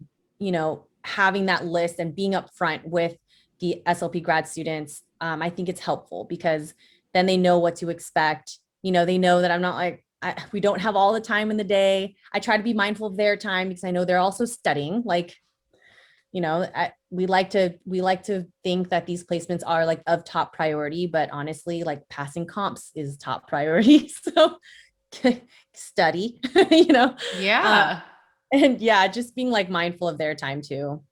having that list and being upfront with the SLP grad students, I think it's helpful, because then they know what to expect. They know that I'm not like, we don't have all the time in the day. I try to be mindful of their time, because I know they're also studying. Like, we like to think that these placements are like of top priority, but honestly, like passing comps is top priority. So study, Yeah. And yeah, just being like mindful of their time too.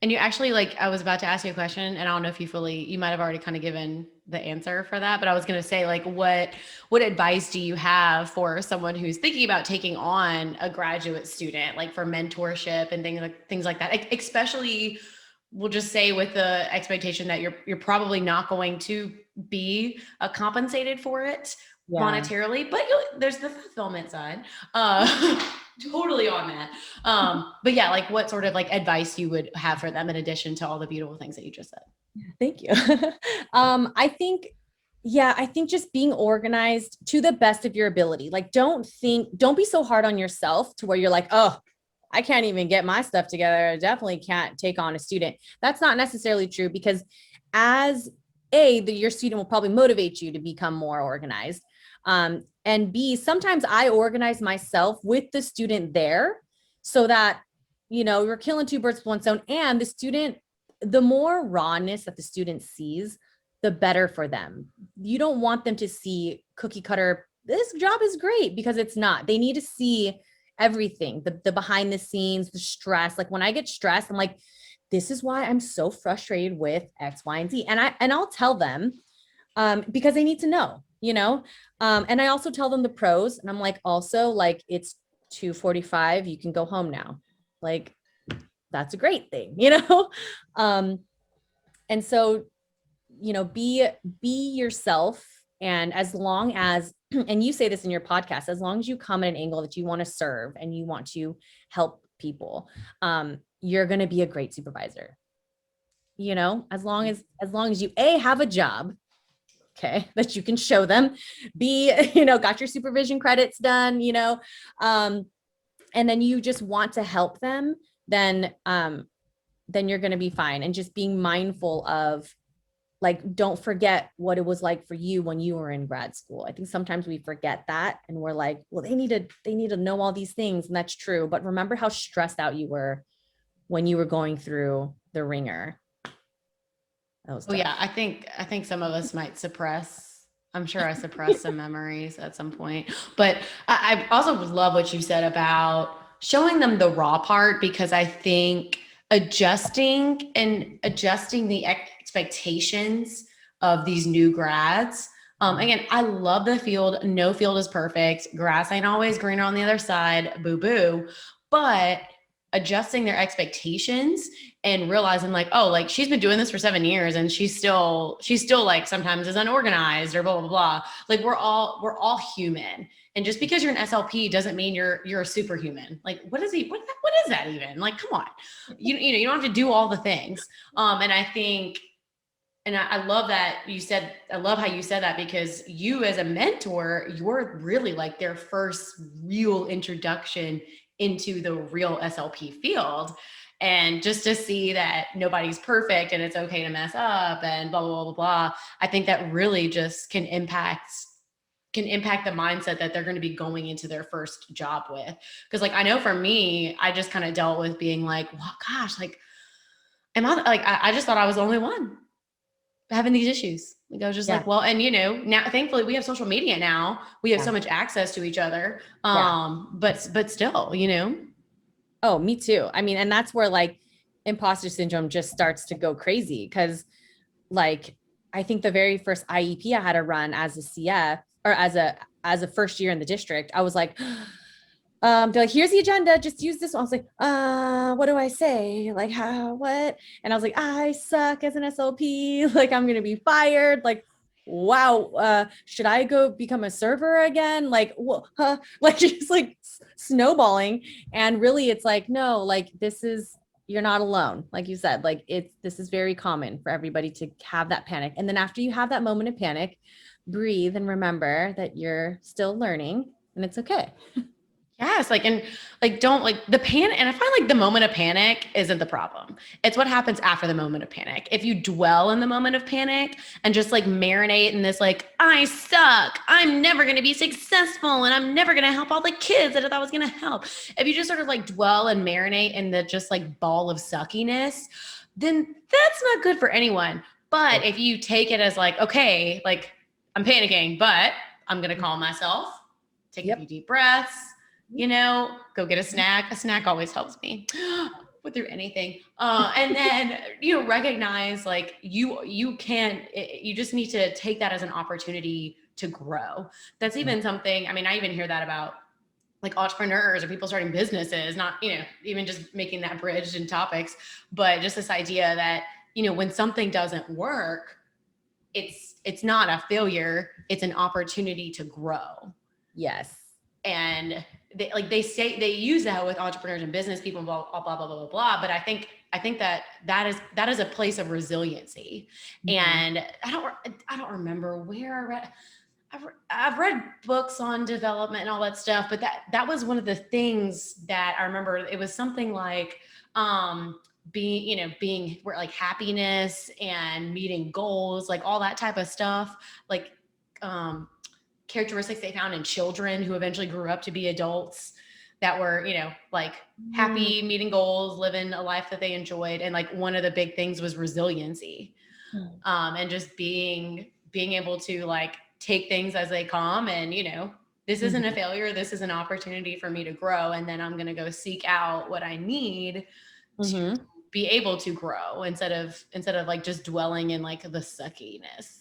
And you actually, like, I was about to ask you a question, and I don't know if you might have already kind of given the answer for that, but I was going to say, like, what advice do you have for someone who's thinking about taking on a graduate student, like for mentorship and things like that, especially, we'll just say, with the expectation that you're probably not going to be compensated for it monetarily, but there's the fulfillment side. Totally on that. But yeah, like what sort of like advice you would have for them in addition to all the beautiful things that you just said? Thank you. I think just being organized to the best of your ability. Like, don't be so hard on yourself to where you're like, oh, I can't even get my stuff together. I definitely can't take on a student. That's not necessarily true, because your student will probably motivate you to become more organized. And B, sometimes I organize myself with the student there, so that, we're killing 2 birds with one stone, and the student the more rawness that the student sees, the better for them. You don't want them to see cookie cutter, this job is great, because it's not. They need to see everything, the behind the scenes, the stress. Like when I get stressed, I'm like, this is why I'm so frustrated with X, Y, and Z. And I'll tell them because they need to know, and I also tell them the pros, and I'm like, also, like, it's 2:45, you can go home now. Like, that's a great thing, and so, be yourself. And as long as, and you say this in your podcast, as long as you come at an angle that you want to serve and you want to help people, you're going to be a great supervisor. As long as you have a job, okay, that you can show them, got your supervision credits done, and then you just want to help them, then you're going to be fine. And just being mindful of, like, don't forget what it was like for you when you were in grad school. I think sometimes we forget that, and we're like, well, they need to know all these things. And that's true. But remember how stressed out you were when you were going through the ringer. Oh yeah. I think some of us might I'm sure I suppressed some memories at some point, but I also love what you said about showing them the raw part, because I think adjusting the expectations of these new grads. Again, I love the field. No field is perfect. Grass ain't always greener on the other side. Boo boo. But adjusting their expectations and realizing, like, oh, like, she's been doing this for 7 years and she's still like sometimes is unorganized or blah, blah, blah. Like, we're all human. And just because you're an SLP doesn't mean you're a superhuman. Like, what is that even? Like, come on, you don't have to do all the things. And I think, and I love that you said, I love how you said that, because you as a mentor, you're really like their first real introduction into the real SLP field. And just to see that nobody's perfect and it's okay to mess up and blah, blah, blah, blah, blah. I think that really just can impact the mindset that they're going to be going into their first job with. Because, like, I know for me, I just kind of dealt with being like, well, gosh, like, I just thought I was the only one having these issues. Like, I was just like, well, and now thankfully we have social media now. We have so much access to each other. But still, Oh, me too. I mean, and that's where, like, imposter syndrome just starts to go crazy. Because, like, I think the very first IEP I had to run as a CF, or as a first year in the district, I was like, they're like, here's the agenda, just use this one. I was like, what do I say? Like, how, what? And I was like, I suck as an SLP. Like, I'm going to be fired. Like, wow. Should I go become a server again? Like, like, just like snowballing. And really, it's like, no, like, you're not alone. Like you said, like, this is very common for everybody to have that panic. And then after you have that moment of panic, breathe and remember that you're still learning and it's okay. Yes. Like, and like, don't, like, the panic. And I find, like, the moment of panic isn't the problem. It's what happens after the moment of panic. If you dwell in the moment of panic and just, like, marinate in this, like, I suck, I'm never going to be successful, and I'm never going to help all the kids that I thought I was going to help. If you just sort of, like, dwell and marinate in the just, like, ball of suckiness, then that's not good for anyone. But if you take it as, like, okay, like, I'm panicking, but I'm going to calm myself, take a few deep breaths, go get a snack. A snack always helps me put through anything. And then, recognize, like, you just need to take that as an opportunity to grow. That's even something, I mean, I even hear that about, like, entrepreneurs or people starting businesses, not, even just making that bridge in topics, but just this idea that, when something doesn't work, it's not a failure. It's an opportunity to grow. Yes. And they use that with entrepreneurs and business people, blah, blah, blah, blah, blah, blah. But I think that is a place of resiliency. Mm-hmm. And I don't remember where I read. I've read books on development and all that stuff, but that was one of the things that I remember. It was something like, being where, like, happiness and meeting goals, like, all that type of stuff, like, characteristics they found in children who eventually grew up to be adults. that were, like happy, meeting goals, living a life that they enjoyed. And like one of the big things was resiliency. And just being able to like take things as they come and, this isn't a failure. This is an opportunity for me to grow. And then I'm going to go seek out what I need to be able to grow instead of like just dwelling in like the suckiness.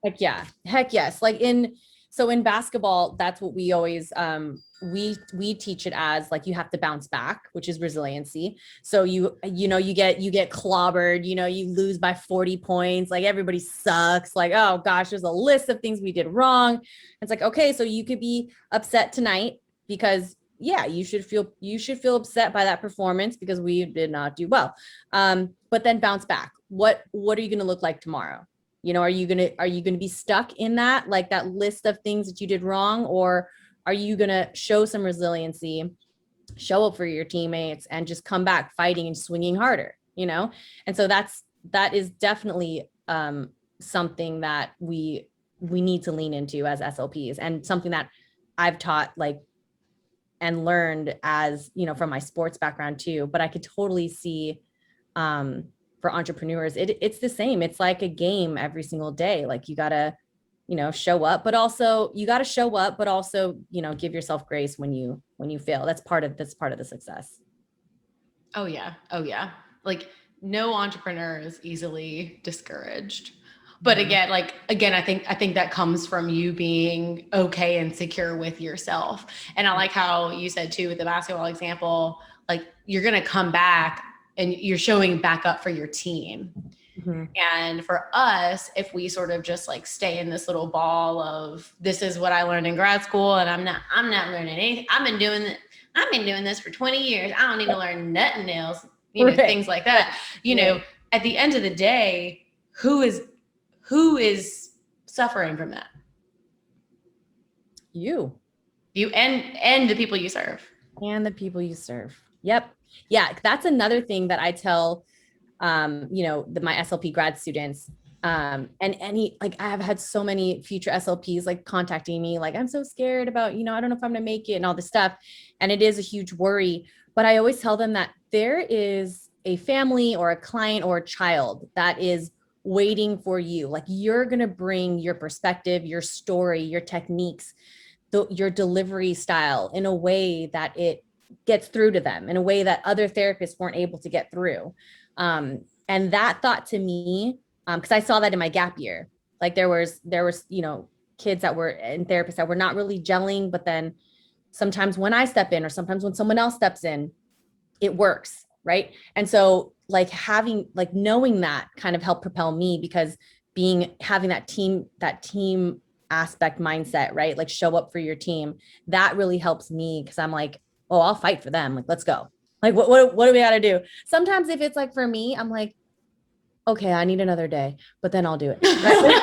Heck yeah. Heck yes. Like in basketball, that's what we always, we teach it as like, you have to bounce back, which is resiliency. So you get clobbered, you lose by 40 points. Like everybody sucks. Like, oh gosh, there's a list of things we did wrong. It's like, okay, so you could be upset tonight because yeah, you should feel upset by that performance because we did not do well. But then bounce back. What are you going to look like tomorrow? Are you going to be stuck in that, like that list of things that you did wrong? Or are you going to show some resiliency, show up for your teammates and just come back fighting and swinging harder, And so that is definitely something that we need to lean into as SLPs, and something that I've taught like and learned as, from my sports background too. But I could totally see for entrepreneurs, it's the same. It's like a game every single day. Like you gotta, show up, but also give yourself grace when you fail. That's part of the success. Oh yeah. Like no entrepreneur is easily discouraged. But again, I think that comes from you being okay and secure with yourself. And I like how you said too, with the basketball example, like you're going to come back and you're showing back up for your team. And for us, if we sort of just like stay in this little ball of this is what I learned in grad school and I'm not learning anything. I've been doing this for 20 years. I don't need to learn nothing else, things like that. At the end of the day, who is suffering from that? You and the people you serve. Yep. Yeah. That's another thing that I tell, my SLP grad students, and I have had so many future SLPs like contacting me, like, I'm so scared about, I don't know if I'm going to make it and all this stuff. And it is a huge worry, but I always tell them that there is a family or a client or a child that is waiting for you. Like you're going to bring your perspective, your story, your techniques, your delivery style in a way that it gets through to them in a way that other therapists weren't able to get through. And that thought to me, because I saw that in my gap year, like there was, kids that were in therapists that were not really gelling, but then sometimes when I step in or sometimes when someone else steps in, it works. Right. And so like knowing that kind of helped propel me, because having that team aspect mindset, right? Like show up for your team. That really helps me, because I'm like, oh, I'll fight for them. Like, let's go. Like, what do we got to do? Sometimes if it's like for me, I'm like, okay, I need another day, but then I'll do it. Right?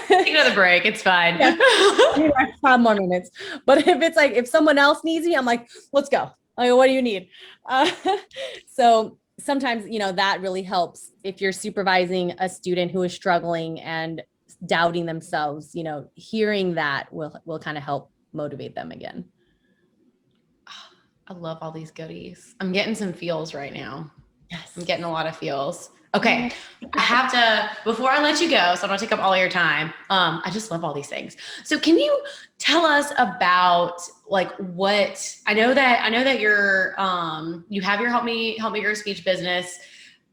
Take another break. It's fine. Yeah. I need like 5 more minutes. But if it's like, if someone else needs me, I'm like, let's go. Like, what do you need? So sometimes, that really helps if you're supervising a student who is struggling and doubting themselves, hearing that will kind of help motivate them again. I love all these goodies. I'm getting some feels right now. Yes. I'm getting a lot of feels. Okay. I have to, before I let you go, so I don't take up all your time. I just love all these things. So can you tell us about like what, I know that you're, you have your Help Me Grow Speech business,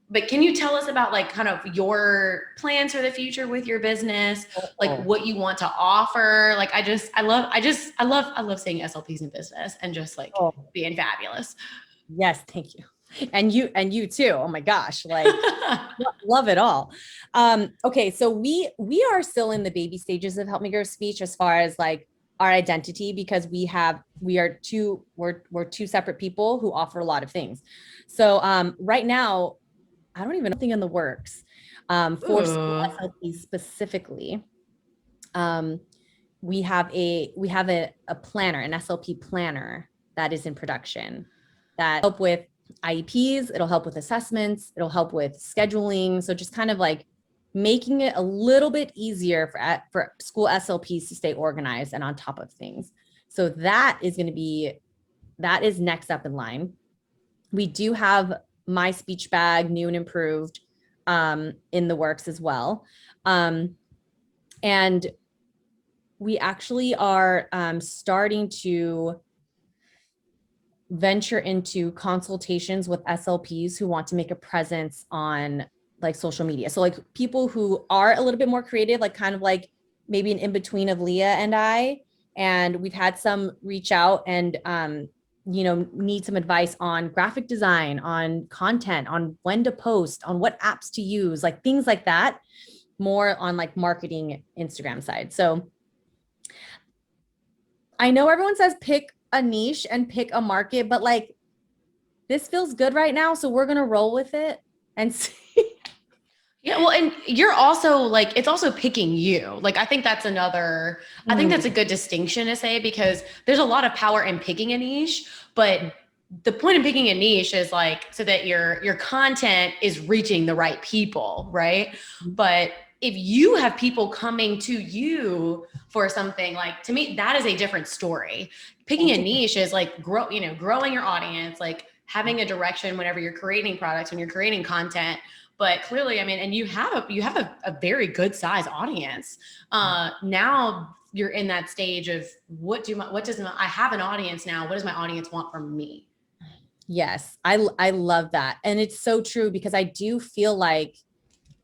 but can you tell us about like kind of your plans for the future with your business, like what you want to offer? Like, I love seeing SLPs in business and just like being fabulous. Yes. Thank you. And you too. Oh my gosh. Like love it all. Okay. So we are still in the baby stages of Help Me Grow Speech as far as like our identity, because we're two separate people who offer a lot of things. So right now, I don't even know anything in the works for school SLPs specifically. We have a planner, an SLP planner that is in production that help with IEPs. It'll help with assessments. It'll help with scheduling. So just kind of like making it a little bit easier for school SLPs to stay organized and on top of things. So that is next up in line. We do have my speech bag, new and improved, in the works as well. And we actually are starting to venture into consultations with SLPs who want to make a presence on like social media. So like people who are a little bit more creative, like kind of like maybe an in-between of Leah and I. And we've had some reach out and need some advice on graphic design, on content, on when to post, on what apps to use, like things like that, more on like marketing Instagram side. So I know everyone says pick a niche and pick a market, but like this feels good right now. So we're going to roll with it and see. Yeah, well, and you're also like, it's also picking you. Like, I think that's a good distinction to say, because there's a lot of power in picking a niche, but the point of picking a niche is like, so that your content is reaching the right people, right? But if you have people coming to you for something, like, to me, that is a different story. Picking a niche is like growing your audience, like having a direction whenever you're creating products, when you're creating content. But clearly, I mean, and you have a very good size audience. Now you're in that stage of I have an audience now. What does my audience want from me? Yes, I love that. And it's so true, because I do feel like,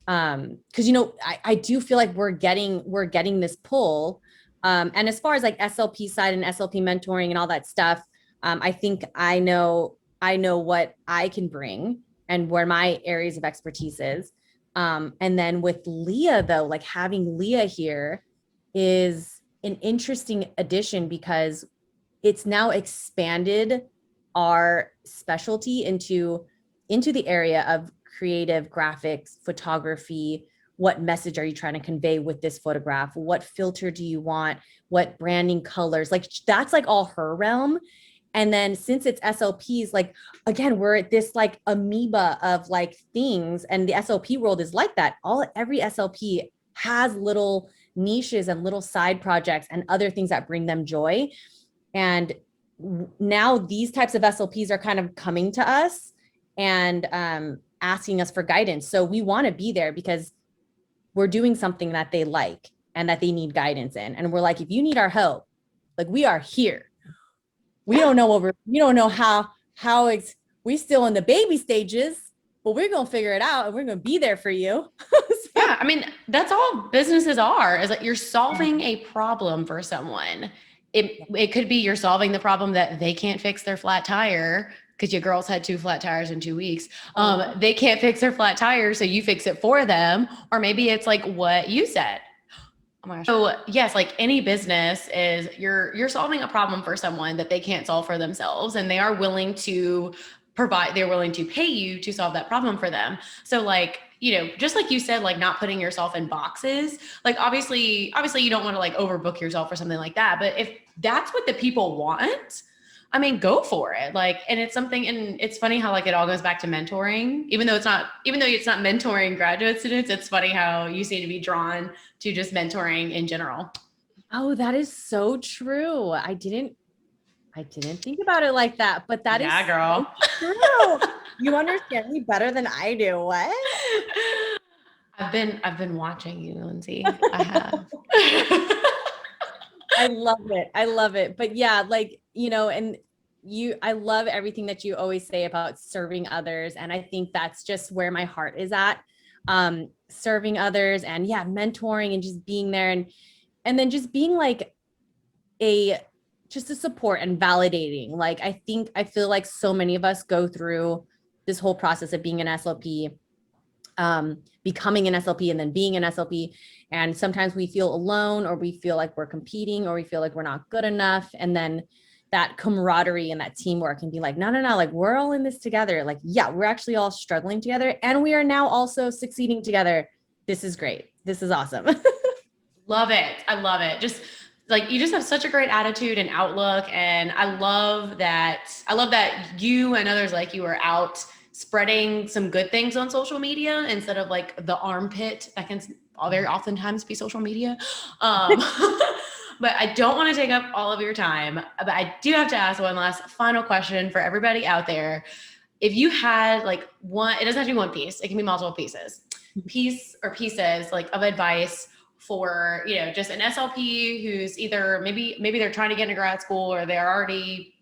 because I do feel like we're getting this pull. And as far as like SLP side and SLP mentoring and all that stuff, I think I know what I can bring and where my areas of expertise is. And then with Leah, though, like having Leah here is an interesting addition, because it's now expanded our specialty into the area of creative graphics, photography. What message are you trying to convey with this photograph? What filter do you want? What branding colors? Like that's like all her realm. And then since it's SLPs, like, again, we're at this like amoeba of like things, and the SLP world is like that. Every SLP has little niches and little side projects and other things that bring them joy. And now these types of SLPs are kind of coming to us and asking us for guidance. So we want to be there because we're doing something that they like and that they need guidance in. And we're like, if you need our help, like, we are here. We don't know how it's, we still in the baby stages, but we're going to figure it out and we're going to be there for you. Yeah. I mean, that's all businesses are, is that you're solving a problem for someone. It could be you're solving the problem that they can't fix their flat tire, because your girls had 2 flat tires in 2 weeks. They can't fix their flat tire, so you fix it for them. Or maybe it's like what you said. Oh my gosh. So yes, like any business is, you're solving a problem for someone that they can't solve for themselves, and they are willing to they're willing to pay you to solve that problem for them. So like, just like you said, like not putting yourself in boxes, like obviously you don't want to like overbook yourself or something like that. But if that's what the people want, I mean, go for it. Like, and it's something, and it's funny how like it all goes back to mentoring, even though it's not mentoring graduate students. It's funny how you seem to be drawn to just mentoring in general. Oh, that is so true. I didn't think about it like that, but that is girl. So true. You understand me better than I do. What? I've been watching you, Lindsey. I have. I love it. But yeah, like, and I love everything that you always say about serving others. And I think that's just where my heart is at. Serving others and mentoring and just being there and then just being like just a support and validating. Like, I feel like so many of us go through this whole process of being an SLP, becoming an SLP and then being an SLP. And sometimes we feel alone, or we feel like we're competing, or we feel like we're not good enough. And then that camaraderie and that teamwork can be like, no, like we're all in this together. Like, we're actually all struggling together, and we are now also succeeding together. This is great. This is awesome. Love it. I love it. Just like, you just have such a great attitude and outlook. And I love that you and others like you are out spreading some good things on social media instead of like the armpit that can very oftentimes be social media. But I don't want to take up all of your time, but I do have to ask one last final question for everybody out there. If you had like one, it doesn't have to be one piece, it can be multiple pieces like of advice for, you know, just an SLP who's either maybe they're trying to get into grad school or they're already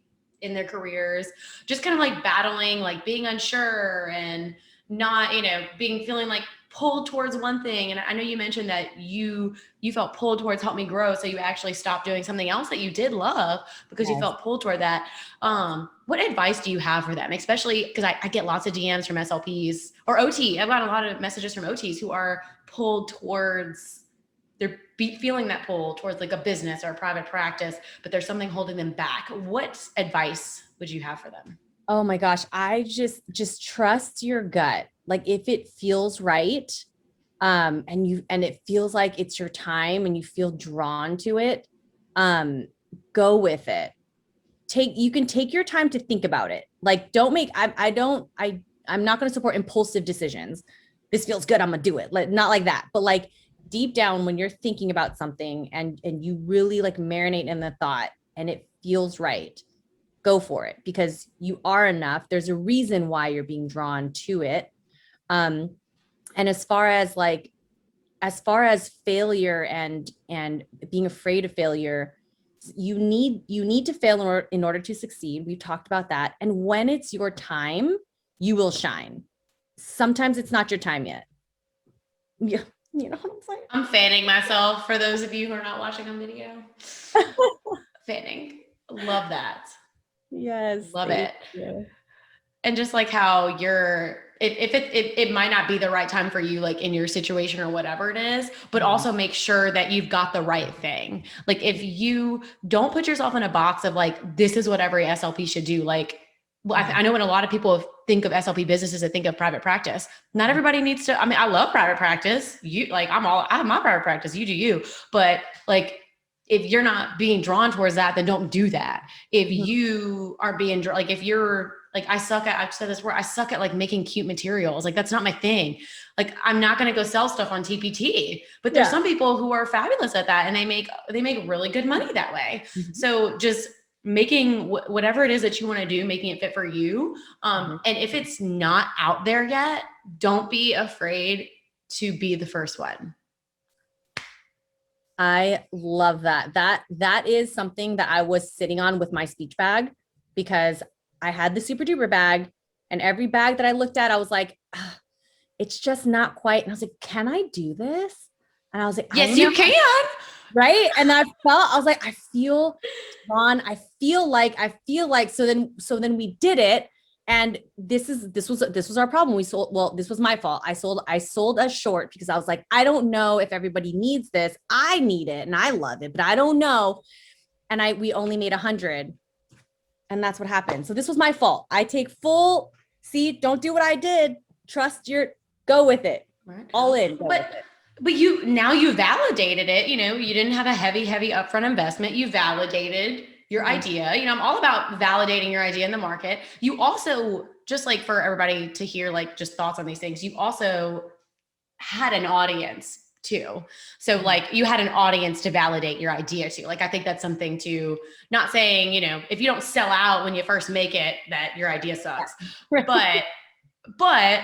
in their careers, just kind of like battling, like being unsure and not, you know, feeling like pulled towards one thing. And I know you mentioned that you felt pulled towards Help Me Grow. So you actually stopped doing something else that you did love because you felt pulled toward that. What advice do you have for them? Especially because I get lots of DMs from SLPs or OT. I've got a lot of messages from OTs who are pulled towards, they're feeling that pull towards like a business or a private practice, but there's something holding them back. What advice would you have for them? Oh my gosh. I just trust your gut. Like if it feels right, and it feels like it's your time and you feel drawn to it, go with it. You can take your time to think about it. Like I'm not going to support impulsive decisions. This feels good, I'm going to do it. Not like that, but like deep down when you're thinking about something and you really like marinate in the thought and it feels right, go for it because you are enough. There's a reason why you're being drawn to it. And as far as failure and being afraid of failure, you need to fail in order to succeed. We've talked about that. And when it's your time, you will shine. Sometimes it's not your time yet. Yeah. You know what I'm saying? I'm fanning myself for those of you who are not watching on video. Fanning. Love that. Yes. Love it. You. And just like how it might not be the right time for you, like in your situation or whatever it is, but also make sure that you've got the right thing. Like if you don't put yourself in a box of like, this is what every SLP should do. Like, well, I know when a lot of people think of SLP businesses, they think of private practice. Not everybody needs to, I mean, I love private practice. I have my private practice, you do you, but like, if you're not being drawn towards that, then don't do that. If you are being like, if you're like, I've said this word, I suck at like making cute materials. Like, that's not my thing. Like, I'm not going to go sell stuff on TPT, but there's some people who are fabulous at that and they make really good money that way. So just making whatever it is that you want to do, making it fit for you. And if it's not out there yet, don't be afraid to be the first one. I love that. That is something that I was sitting on with my speech bag because I had the super duper bag and every bag that I looked at, I was like, it's just not quite. And I was like, can I do this? And I was like, yes, you can. Right. And I was like, I feel drawn. I feel like, so then we did it. And this was our problem. This was my fault. I sold us short because I was like, I don't know if everybody needs this. I need it and I love it, but I don't know. And we only made 100. And that's what happened. So this was my fault. I take full seat. Don't do what I did. Go with it. Right. All in. But you validated it. You know, you didn't have a heavy upfront investment. You validated your idea. You know, I'm all about validating your idea in the market. You also, just like for everybody to hear, like just thoughts on these things, you also had an audience too. So like you had an audience to validate your idea to. Like, I think that's something to, not saying, you know, if you don't sell out when you first make it, that your idea sucks, but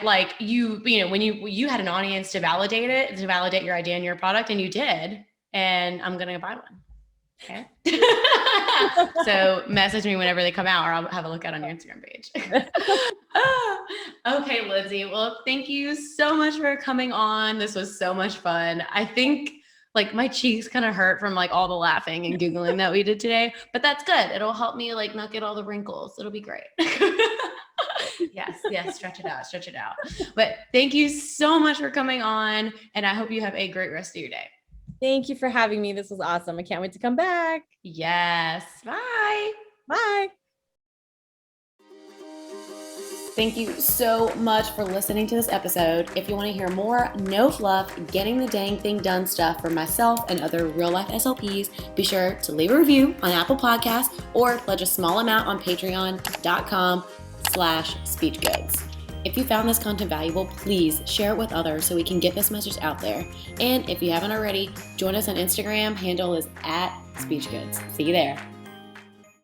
like you know, when you had an audience to validate it, to validate your idea and your product, and you did, and I'm going to buy one. Okay. So message me whenever they come out, or I'll have a look at on your Instagram page. Okay, Lindsey. Well, thank you so much for coming on. This was so much fun. I think like my cheeks kind of hurt from like all the laughing and Googling that we did today, but that's good. It'll help me like not get all the wrinkles. It'll be great. Yes. Stretch it out. But thank you so much for coming on. And I hope you have a great rest of your day. Thank you for having me. This was awesome. I can't wait to come back. Yes. Bye. Bye. Thank you so much for listening to this episode. If you want to hear more no fluff, getting the dang thing done stuff from myself and other real life SLPs, be sure to leave a review on Apple Podcasts or pledge a small amount on patreon.com/speechgoods. If you found this content valuable, please share it with others so we can get this message out there. And if you haven't already, join us on Instagram. Handle is @SpeechGoods. See you there.